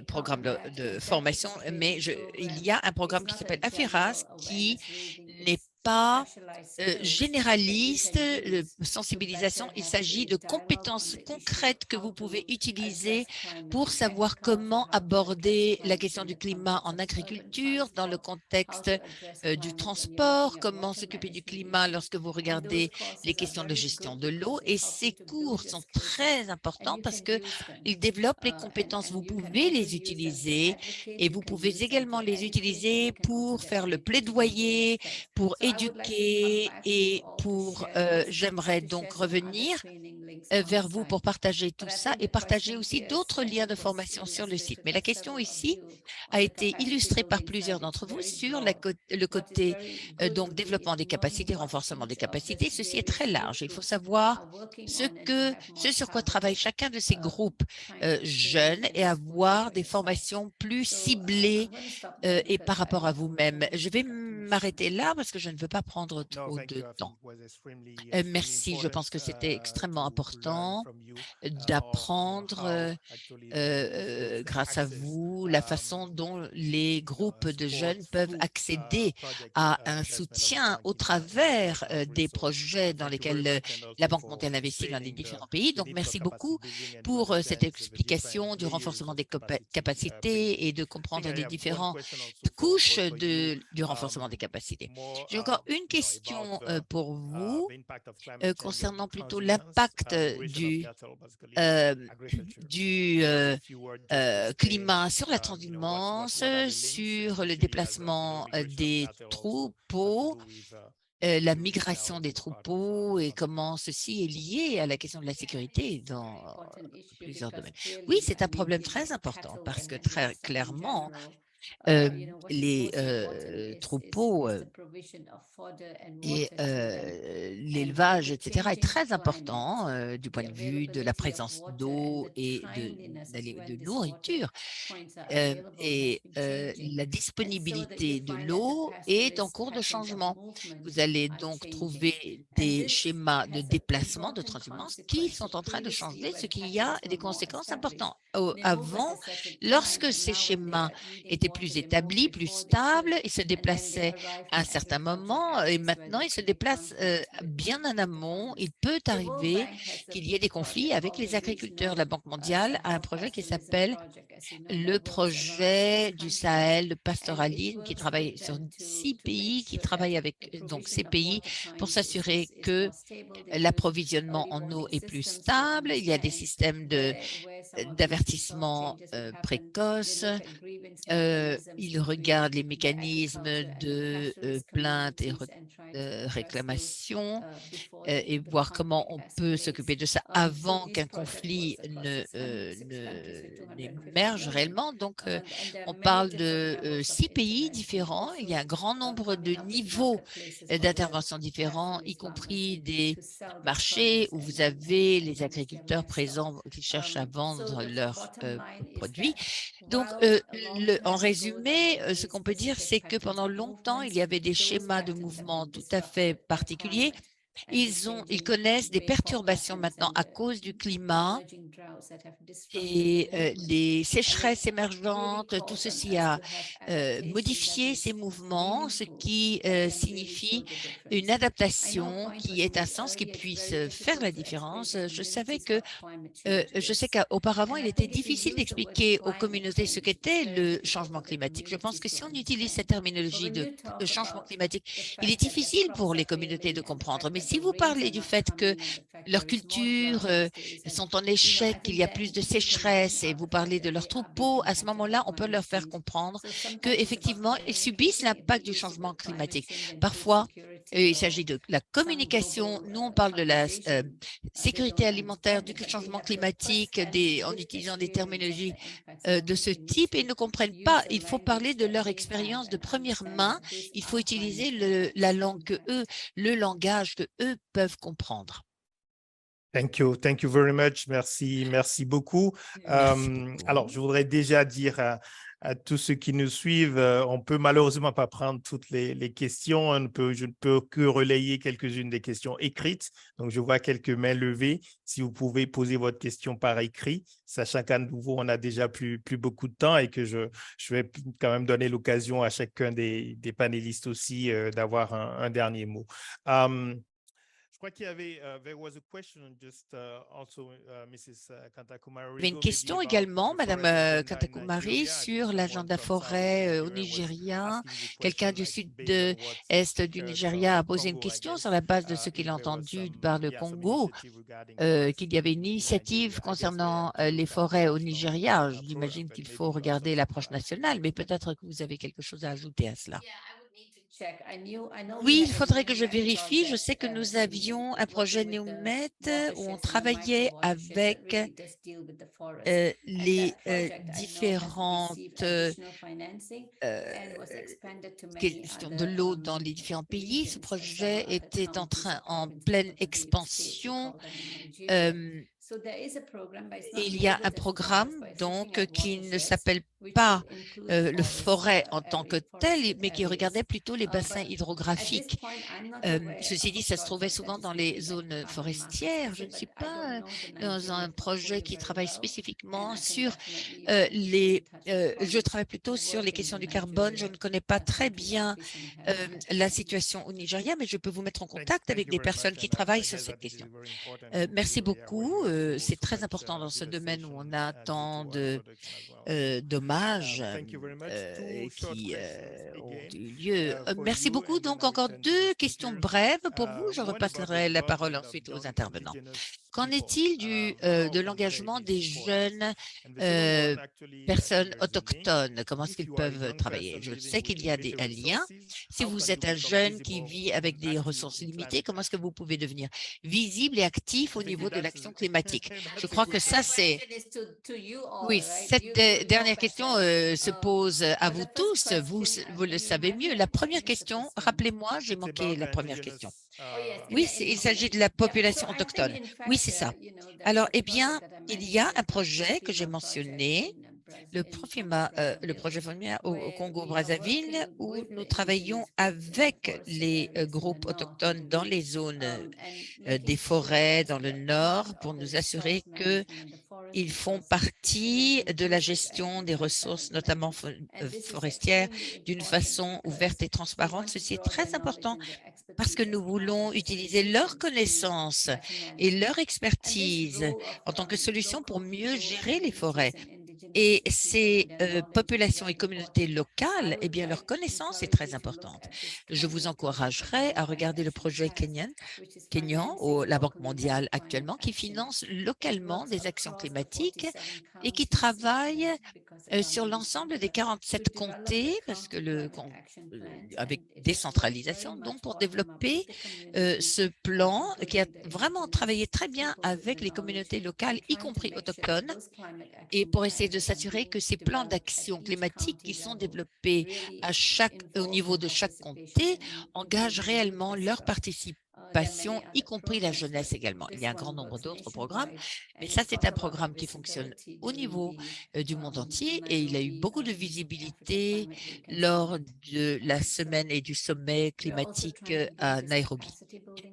programmes de formation, mais il y a un programme qui s'appelle AFIRAS qui n'est pas généraliste, sensibilisation. Il s'agit de compétences concrètes que vous pouvez utiliser pour savoir comment aborder la question du climat en agriculture, dans le contexte du transport, comment s'occuper du climat lorsque vous regardez les questions de gestion de l'eau. Et ces cours sont très importants parce qu'ils développent les compétences. Vous pouvez les utiliser et vous pouvez également les utiliser pour faire le plaidoyer, pour éduquer et pour, j'aimerais donc revenir vers vous pour partager tout ça et partager aussi d'autres liens de formation sur le site. Mais la question ici a été illustrée par plusieurs d'entre vous sur le côté donc développement des capacités, renforcement des capacités. Ceci est très large. Il faut savoir ce sur quoi travaille chacun de ces groupes jeunes et avoir des formations plus ciblées et par rapport à vous-même. Je vais m'arrêter là parce que je ne veux pas prendre trop de temps. Merci, je pense que c'était extrêmement important d'apprendre grâce à vous la façon dont les groupes de jeunes peuvent accéder à un soutien au travers des projets dans lesquels la Banque mondiale investit dans les différents pays. Donc, merci beaucoup pour cette explication du renforcement des capacités et de comprendre les différentes couches du renforcement des capacités. J'ai encore une question pour vous concernant plutôt l'impact du climat sur la transhumance, sur le déplacement des troupeaux, la migration des troupeaux et comment ceci est lié à la question de la sécurité dans plusieurs domaines. Oui, c'est un problème très important parce que très clairement, les troupeaux et l'élevage, etc., est très important du point de vue de la présence d'eau et de nourriture. Et la disponibilité de l'eau est en cours de changement. Vous allez donc trouver des schémas de déplacement, de transhumance qui sont en train de changer, ce qui a des conséquences importantes. Avant, lorsque ces schémas étaient plus établis, plus stables, ils se déplaçaient à un certain moment et maintenant ils se déplacent bien en amont. Il peut arriver qu'il y ait des conflits avec les agriculteurs. La Banque mondiale a un projet qui s'appelle le projet du Sahel de pastoralisme qui travaille sur 6 pays, qui travaille avec donc ces pays pour s'assurer que l'approvisionnement en eau est plus stable. Il y a des systèmes d'avertissement précoce il regarde les mécanismes de plainte et réclamation et voir comment on peut s'occuper de ça avant qu'un conflit n'émerge réellement. Donc, on parle de 6 pays différents. Il y a un grand nombre de niveaux d'intervention différents, y compris des marchés où vous avez les agriculteurs présents qui cherchent à vendre leurs produits. Donc, en résumé, ce qu'on peut dire, c'est que pendant longtemps, il y avait des schémas de mouvement tout à fait particuliers. Ils connaissent des perturbations maintenant à cause du climat et les sécheresses émergentes. Tout ceci a modifié ces mouvements, ce qui signifie une adaptation qui est un sens qui puisse faire la différence. Je sais qu'auparavant, il était difficile d'expliquer aux communautés ce qu'était le changement climatique. Je pense que si on utilise cette terminologie de changement climatique, il est difficile pour les communautés de comprendre. Mais si vous parlez du fait que leurs cultures sont en échec, qu'il y a plus de sécheresse et vous parlez de leurs troupeaux, à ce moment-là, on peut leur faire comprendre qu'effectivement, ils subissent l'impact du changement climatique. Parfois, il s'agit de la communication. Nous, on parle de la sécurité alimentaire, du changement climatique, en utilisant des terminologies de ce type, et ils ne comprennent pas. Il faut parler de leur expérience de première main. Il faut utiliser la langue le langage que eux peuvent comprendre. Thank you very much. Merci beaucoup. Alors, je voudrais déjà dire à tous ceux qui nous suivent, on peut malheureusement pas prendre toutes les questions. Je ne peux que relayer quelques-unes des questions écrites. Donc, je vois quelques mains levées. Si vous pouvez poser votre question par écrit, sachant qu'à nouveau, on n'a déjà plus beaucoup de temps et que je vais quand même donner l'occasion à chacun des panélistes aussi d'avoir un dernier mot. Je crois qu'il y avait une question également, Madame Kantakumari, sur l'agenda forêt au Nigeria. Quelqu'un du sud-est du Nigeria a posé une question sur la base de ce qu'il a entendu par le Congo, qu'il y avait une initiative concernant les forêts au Nigeria. J'imagine qu'il faut regarder l'approche nationale, mais peut-être que vous avez quelque chose à ajouter à cela. Oui, il faudrait que je vérifie. Je sais que nous avions un projet NEOMET où on travaillait avec les différentes questions de l'eau dans les différents pays. Ce projet était en pleine expansion. Il y a un programme donc qui ne s'appelle pas le forêt en tant que tel, mais qui regardait plutôt les bassins hydrographiques. Ceci dit, ça se trouvait souvent dans les zones forestières. Je ne suis pas dans un projet qui travaille spécifiquement sur je travaille plutôt sur les questions du carbone. Je ne connais pas très bien la situation au Nigeria, mais je peux vous mettre en contact avec des personnes qui travaillent sur cette question. Merci beaucoup. C'est très important dans ce domaine où on a tant de dommages qui ont eu lieu. Merci beaucoup. Donc, encore 2 questions brèves pour vous. Je repasserai la parole ensuite aux intervenants. Qu'en est-il de l'engagement des jeunes personnes autochtones? Comment est-ce qu'ils peuvent travailler? Je sais qu'il y a un lien. Si vous êtes un jeune qui vit avec des ressources limitées, comment est-ce que vous pouvez devenir visible et actif au niveau de l'action climatique? Je crois que ça, c'est… Oui, cette dernière question se pose à vous tous. Vous le savez mieux. La première question, rappelez-moi, j'ai manqué la première question. Oui, il s'agit de la population autochtone. Oui, c'est ça. Alors, eh bien, il y a un projet que j'ai mentionné, le projet FOMIA au Congo-Brazzaville, où nous travaillons avec les groupes autochtones dans les zones des forêts dans le nord pour nous assurer qu'ils font partie de la gestion des ressources, notamment forestières, d'une façon ouverte et transparente. Ceci est très important parce que nous voulons utiliser leurs connaissances et leur expertise en tant que solution pour mieux gérer les forêts. Et ces populations et communautés locales, eh bien, leur connaissance est très importante. Je vous encouragerai à regarder le projet kényan, la Banque mondiale actuellement, qui finance localement des actions climatiques et qui travaille sur l'ensemble des 47 comtés, parce que avec décentralisation, donc pour développer ce plan qui a vraiment travaillé très bien avec les communautés locales, y compris autochtones, et pour essayer de s'assurer que ces plans d'action climatique qui sont développés au niveau de chaque comté engagent réellement leur participation, y compris la jeunesse également. Il y a un grand nombre d'autres programmes, mais ça, c'est un programme qui fonctionne au niveau du monde entier et il a eu beaucoup de visibilité lors de la semaine et du sommet climatique à Nairobi.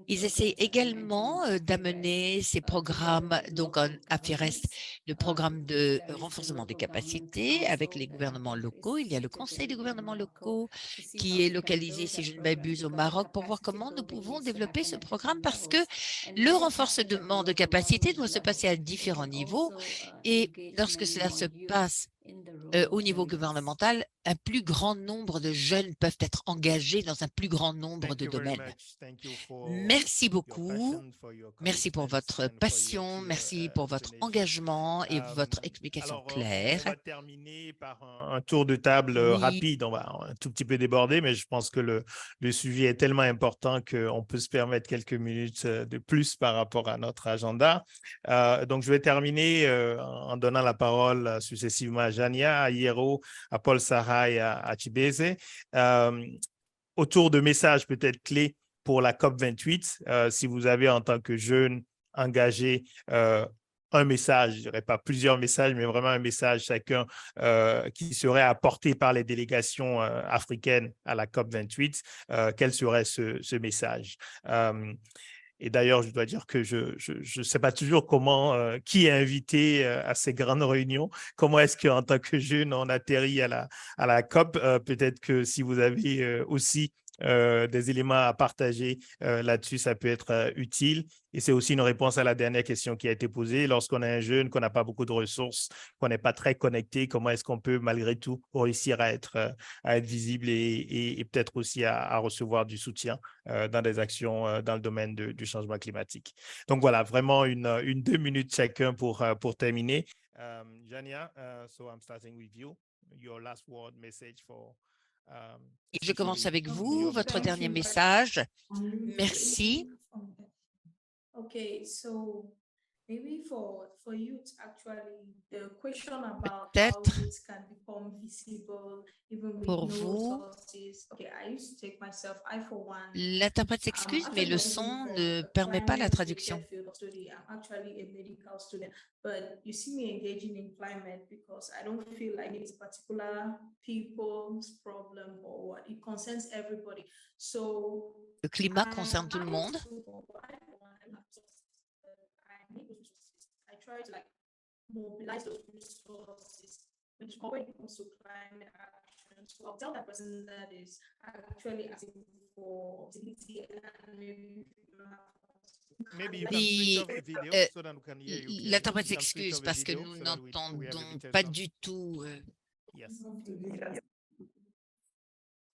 Ils essaient également d'amener ces programmes, donc en Afirest, le programme de renforcement des capacités avec les gouvernements locaux. Il y a le Conseil des gouvernements locaux qui est localisé, si je ne m'abuse, au Maroc, pour voir comment nous pouvons développer ce programme parce que le renforcement de capacité doit se passer à différents niveaux et lorsque cela se passe au niveau gouvernemental, un plus grand nombre de jeunes peuvent être engagés dans un plus grand nombre de domaines. Merci beaucoup. Merci pour votre passion, merci pour votre engagement et votre explication claire. On va terminer par un tour de table rapide. On va un tout petit peu déborder, mais je pense que le sujet est tellement important qu'on peut se permettre quelques minutes de plus par rapport à notre agenda. Donc, je vais terminer en donnant la parole successivement à Jania, à Hierro, à Paul Sarah et à Chibese. Autour de messages peut-être clés pour la COP28, si vous avez en tant que jeune engagé un message, je dirais pas plusieurs messages, mais vraiment un message chacun qui serait apporté par les délégations africaines à la COP28, quel serait ce message? Et d'ailleurs, je dois dire que je ne sais pas toujours qui est invité à ces grandes réunions. Comment est-ce qu'en tant que jeune, on atterrit à la COP? Peut-être que si vous avez aussi des éléments à partager là-dessus, ça peut être utile. Et c'est aussi une réponse à la dernière question qui a été posée. Lorsqu'on est un jeune, qu'on n'a pas beaucoup de ressources, qu'on n'est pas très connecté, comment est-ce qu'on peut malgré tout réussir à être visible et peut-être aussi à recevoir du soutien dans des actions dans le domaine du changement climatique. Donc voilà, vraiment une 2 minutes chacun pour terminer. Jania, so I'm starting with you. Your last word message for je commence avec vous, votre dernier message. Merci. Okay, so maybe for youth, actually, the question about how youth can become visible even with pour no vous, resources. Okay, I used to take myself, I for one. L'interprète s'excuse, mais le son ne permet pas la traduction. I'm actually a medical student, but you see me engaging in climate because I don't feel like it's a particular people's problem or what. It concerns everybody. So le climat concerne tout le monde. I try to like mobilize those resources when it comes to climate action. So I'll tell that person that is actually asking for visibility and l'interprète s'excuse parce que nous n'entendons pas du tout.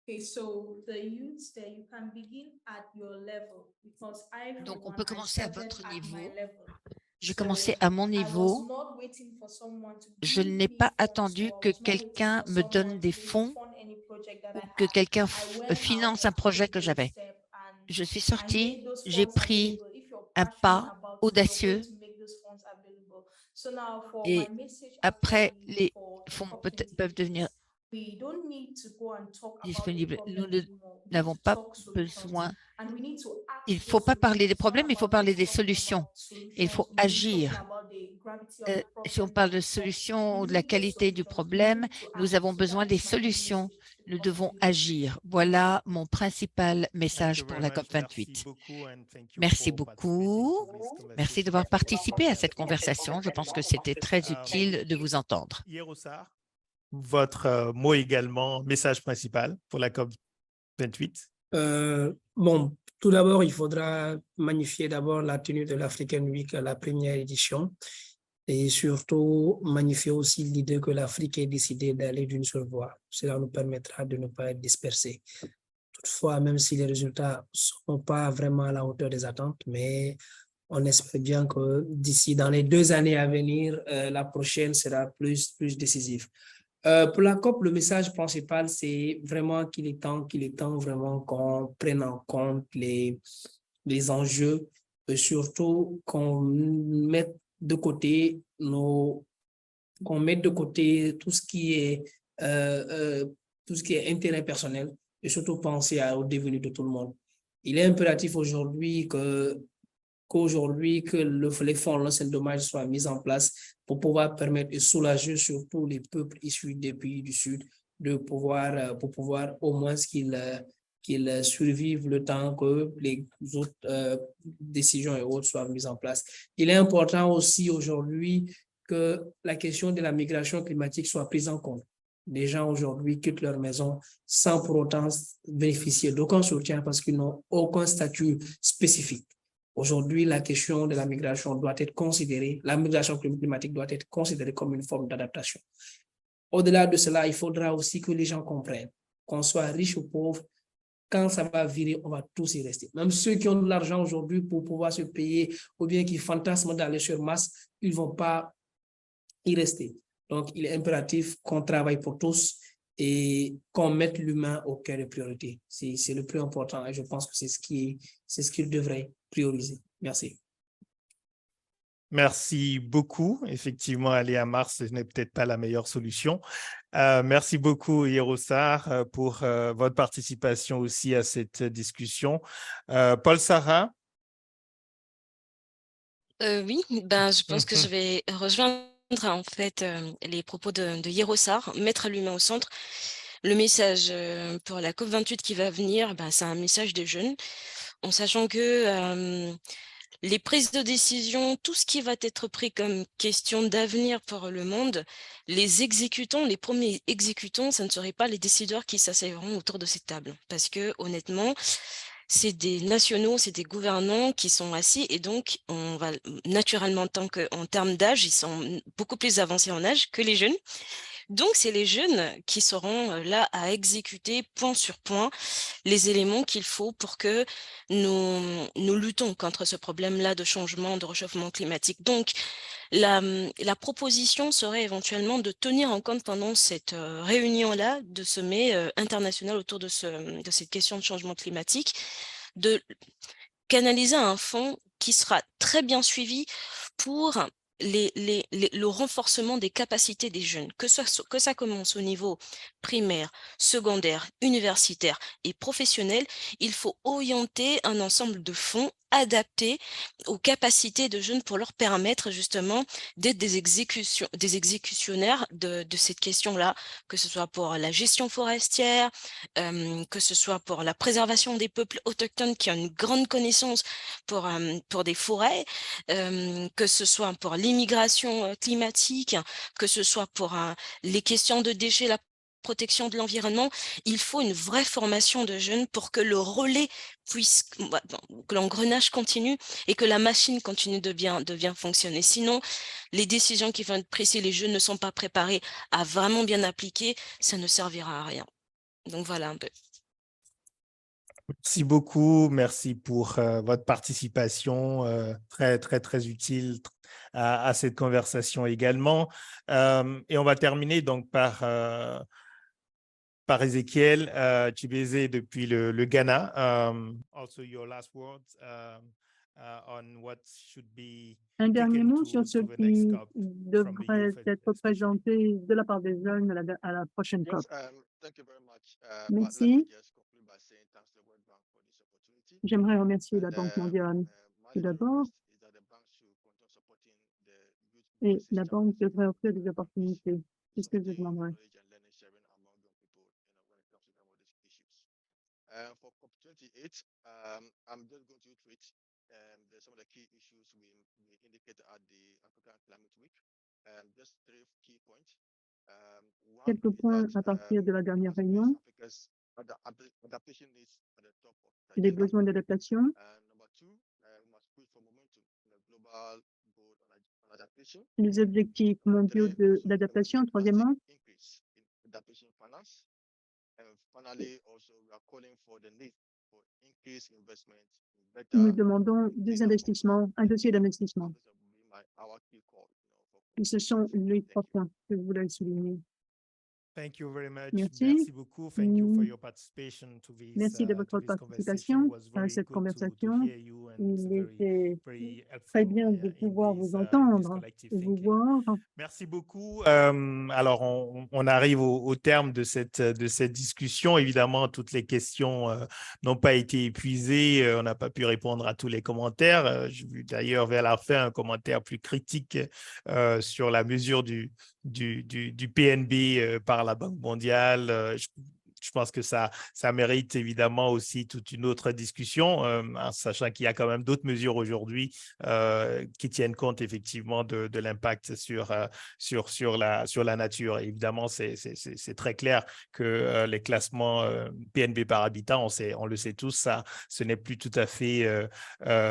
Okay, so the youth there, you can begin at your level because donc, on peut commencer à votre niveau. J'ai commencé à mon niveau. Je n'ai pas attendu que quelqu'un me donne des fonds ou que quelqu'un finance un projet que j'avais. Je suis sortie, j'ai pris un pas audacieux et après, les fonds peuvent devenir disponibles. Nous n'avons pas besoin. Il ne faut pas parler des problèmes, il faut parler des solutions. Il faut agir. Si on parle de solutions ou de la qualité du problème, nous avons besoin des solutions. Nous devons agir. Voilà mon principal message pour la COP28. Merci beaucoup. Merci d'avoir participé à cette conversation. Je pense que c'était très utile de vous entendre. Votre mot également, message principal pour la COP28? Bon, tout d'abord, il faudra magnifier d'abord la tenue de l'African Week, la première édition. et surtout magnifier aussi l'idée que l'Afrique ait décidé d'aller d'une seule voie. Cela nous permettra de ne pas être dispersés. Toutefois, même si les résultats ne sont pas vraiment à la hauteur des attentes, mais on espère bien que d'ici dans les 2 années à venir, la prochaine sera plus décisive. Pour la COP, le message principal, c'est vraiment qu'il est temps vraiment qu'on prenne en compte les enjeux, et surtout qu'on mette de côté tout ce qui est intérêt personnel et surtout penser au devenir de tout le monde. Il est impératif aujourd'hui que les fonds lanceurs de dommages soient mis en place pour pouvoir permettre et soulager surtout les peuples issus des pays du Sud pour pouvoir au moins qu'ils survivent le temps que les autres décisions et autres soient mises en place. Il est important aussi aujourd'hui que la question de la migration climatique soit prise en compte. Les gens aujourd'hui quittent leur maison sans pour autant bénéficier d'aucun soutien parce qu'ils n'ont aucun statut spécifique. Aujourd'hui, la question de la migration doit être considérée, la migration climatique doit être considérée comme une forme d'adaptation. Au-delà de cela, il faudra aussi que les gens comprennent qu'on soit riche ou pauvre, quand ça va virer, on va tous y rester. Même ceux qui ont de l'argent aujourd'hui pour pouvoir se payer ou bien qui fantasment d'aller sur Mars, ils ne vont pas y rester. Donc, il est impératif qu'on travaille pour tous et qu'on mette l'humain au cœur des priorités. C'est le plus important et je pense que c'est ce qu'il devrait prioriser. Merci. Merci beaucoup. Effectivement, aller à Mars, ce n'est peut-être pas la meilleure solution. Merci beaucoup, Hirosar, pour votre participation aussi à cette discussion. Paul Sarah? Oui, ben, je pense que je vais rejoindre en fait les propos de Hirosar, mettre l'humain au centre. Le message pour la COP28 qui va venir, ben, c'est un message des jeunes, en sachant que les prises de décision, tout ce qui va être pris comme question d'avenir pour le monde, les exécutants, les premiers exécutants, ce ne seraient pas les décideurs qui s'asseyeront autour de cette table. Parce que honnêtement, c'est des nationaux, c'est des gouvernants qui sont assis et donc on va naturellement, en termes d'âge, ils sont beaucoup plus avancés en âge que les jeunes. Donc, c'est les jeunes qui seront là à exécuter point sur point les éléments qu'il faut pour que nous luttons contre ce problème-là de changement, de réchauffement climatique. Donc, la proposition serait éventuellement de tenir en compte pendant cette réunion-là de sommet international autour de cette question de changement climatique, de canaliser un fonds qui sera très bien suivi pour le renforcement des capacités des jeunes, que ça commence au niveau primaire, secondaire, universitaire et professionnel. Il faut orienter un ensemble de fonds adaptés aux capacités de jeunes pour leur permettre justement d'être des exécutionnaires de cette question-là, que ce soit pour la gestion forestière, que ce soit pour la préservation des peuples autochtones qui ont une grande connaissance pour des forêts, que ce soit pour l'immigration climatique, que ce soit pour les questions de déchets, la protection de l'environnement. Il faut une vraie formation de jeunes pour que le relais puisse, que l'engrenage continue et que la machine continue de bien fonctionner. Sinon, les décisions qui vont être prises, si les jeunes ne sont pas préparés à vraiment bien appliquer, ça ne servira à rien. Donc voilà un peu. Merci beaucoup. Merci pour votre participation très, très, très utile à cette conversation également. Et on va terminer donc par Ézéchiel Chibeze depuis le Ghana. Also your last words on what should be un dernier taken mot to sur ce the next qui COP from devrait you, être especially. présenté de la part des jeunes à la prochaine COP. Thank you very much. Merci. Just conclude by saying thanks to the World Bank for this opportunity. J'aimerais remercier la And Banque mondiale my tout d'abord, request is that the bank should continue supporting the youth et policy la Banque strategy, devrait offrir des opportunités. C'est ce que je supporting demanderais. knowledge and learning sharing among young people, when it comes to some of these issues. For COP28, I'm just going to reiterate some of the key issues we indicated at the African Climate Week. Just 3 key points. One Quelques is points that à partir de la we dernière must place réunion. Africa's adaptation needs at the top of the Les agenda. besoins d'adaptation. Number two, we must push for momentum in the global goal on adaptation. les objectifs mondiaux de l'adaptation. Troisièmement, nous demandons des investissements, un dossier d'investissement. Et ce sont les 3 points que je voulais souligner. Thank you very much. Merci. Merci beaucoup. Thank you for your participation to this, Merci de to votre this participation conversation. It was à very cette good to conversation. hear you, and it's Il very, était very très helpful bien de in pouvoir this, vous in this entendre collective et vous thinking. voir. Merci beaucoup. Alors, on arrive au terme de cette discussion. Évidemment, toutes les questions n'ont pas été épuisées. On n'a pas pu répondre à tous les commentaires. J'ai vu d'ailleurs vers la fin un commentaire plus critique sur la mesure du PNB par la Banque mondiale. Je pense que ça mérite évidemment aussi toute une autre discussion, en sachant qu'il y a quand même d'autres mesures aujourd'hui qui tiennent compte effectivement de l'impact sur la nature. Et évidemment, c'est très clair que les classements PNB par habitant, on le sait tous, ça, ce n'est plus tout à fait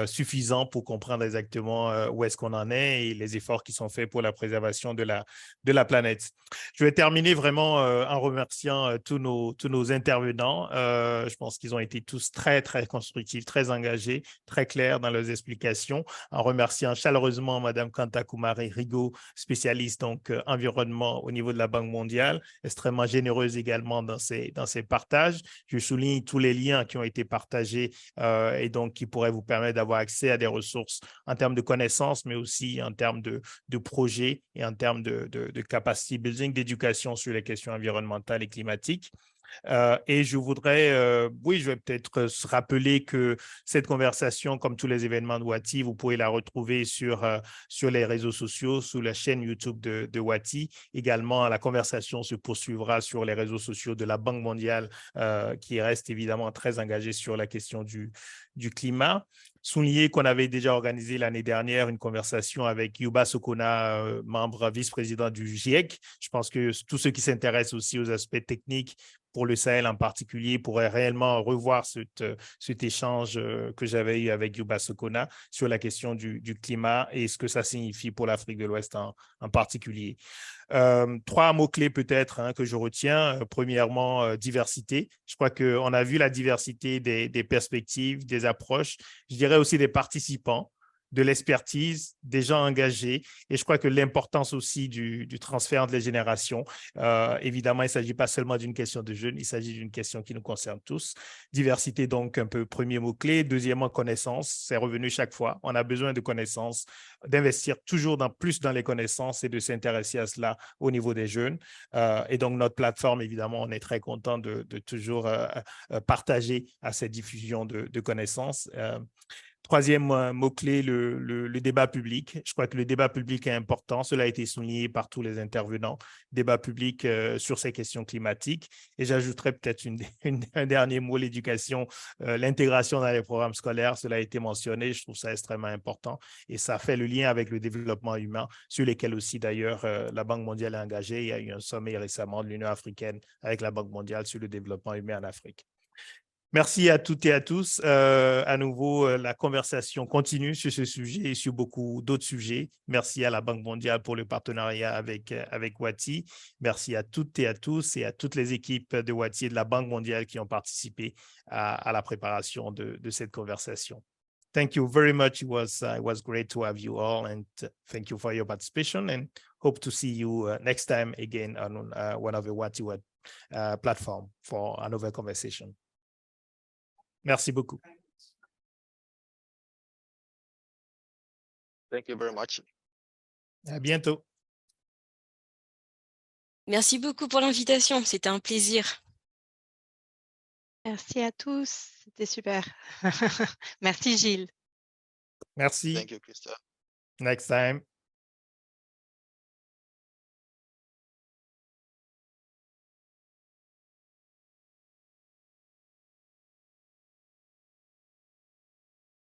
suffisant pour comprendre exactement où est-ce qu'on en est et les efforts qui sont faits pour la préservation de la planète. Je vais terminer vraiment en remerciant tous nos intervenants. Je pense qu'ils ont été tous très, très constructifs, très engagés, très clairs dans leurs explications. En remerciant chaleureusement Mme Kantakumari Rigo, spécialiste donc environnement au niveau de la Banque mondiale, extrêmement généreuse également dans ses partages. Je souligne tous les liens qui ont été partagés et donc qui pourraient vous permettre d'avoir accès à des ressources en termes de connaissances, mais aussi en termes de projets et en termes de capacity building, d'éducation sur les questions environnementales et climatiques. Et je voudrais, je vais peut-être se rappeler que cette conversation, comme tous les événements de Wati, vous pouvez la retrouver sur les réseaux sociaux, sur la chaîne YouTube de Wati. Également, la conversation se poursuivra sur les réseaux sociaux de la Banque mondiale, qui reste évidemment très engagée sur la question du climat. Souligner qu'on avait déjà organisé l'année dernière une conversation avec Yuba Sokona, membre vice-président du GIEC. Je pense que tous ceux qui s'intéressent aussi aux aspects techniques pour le Sahel en particulier pourraient réellement revoir cet échange que j'avais eu avec Yuba Sokona sur la question du climat et ce que ça signifie pour l'Afrique de l'Ouest en particulier. 3 mots-clés peut-être que je retiens. Premièrement, diversité. Je crois qu'on a vu la diversité des perspectives, des approches, je dirais aussi des participants, de l'expertise, des gens engagés. Et je crois que l'importance aussi du transfert entre les générations, évidemment, il ne s'agit pas seulement d'une question de jeunes, il s'agit d'une question qui nous concerne tous. Diversité, donc, un peu premier mot-clé. Deuxièmement, connaissance. C'est revenu chaque fois. On a besoin de connaissances, d'investir toujours plus dans les connaissances et de s'intéresser à cela au niveau des jeunes. Et donc, notre plateforme, évidemment, on est très content de toujours partager à cette diffusion de connaissances. Troisième mot-clé, le débat public. Je crois que le débat public est important. Cela a été souligné par tous les intervenants. Débat public sur ces questions climatiques. Et j'ajouterais peut-être un dernier mot, l'éducation, l'intégration dans les programmes scolaires. Cela a été mentionné. Je trouve ça extrêmement important. Et ça fait le lien avec le développement humain, sur lesquels aussi, d'ailleurs, la Banque mondiale est engagée. Il y a eu un sommet récemment de l'Union africaine avec la Banque mondiale sur le développement humain en Afrique. Merci à toutes et à tous. À nouveau, la conversation continue sur ce sujet et sur beaucoup d'autres sujets. Merci à la Banque mondiale pour le partenariat avec Wati. Merci à toutes et à tous et à toutes les équipes de Wati et de la Banque mondiale qui ont participé à la préparation de cette conversation. Thank you very much. It was great to have you all, and thank you for your participation, and hope to see you next time again on one of the Wati platform for another conversation. Merci beaucoup. Thank you very much. À bientôt. Merci beaucoup pour l'invitation, c'était un plaisir. Merci à tous, c'était super. Merci Gilles. Merci. Thank you, Krista. Next time.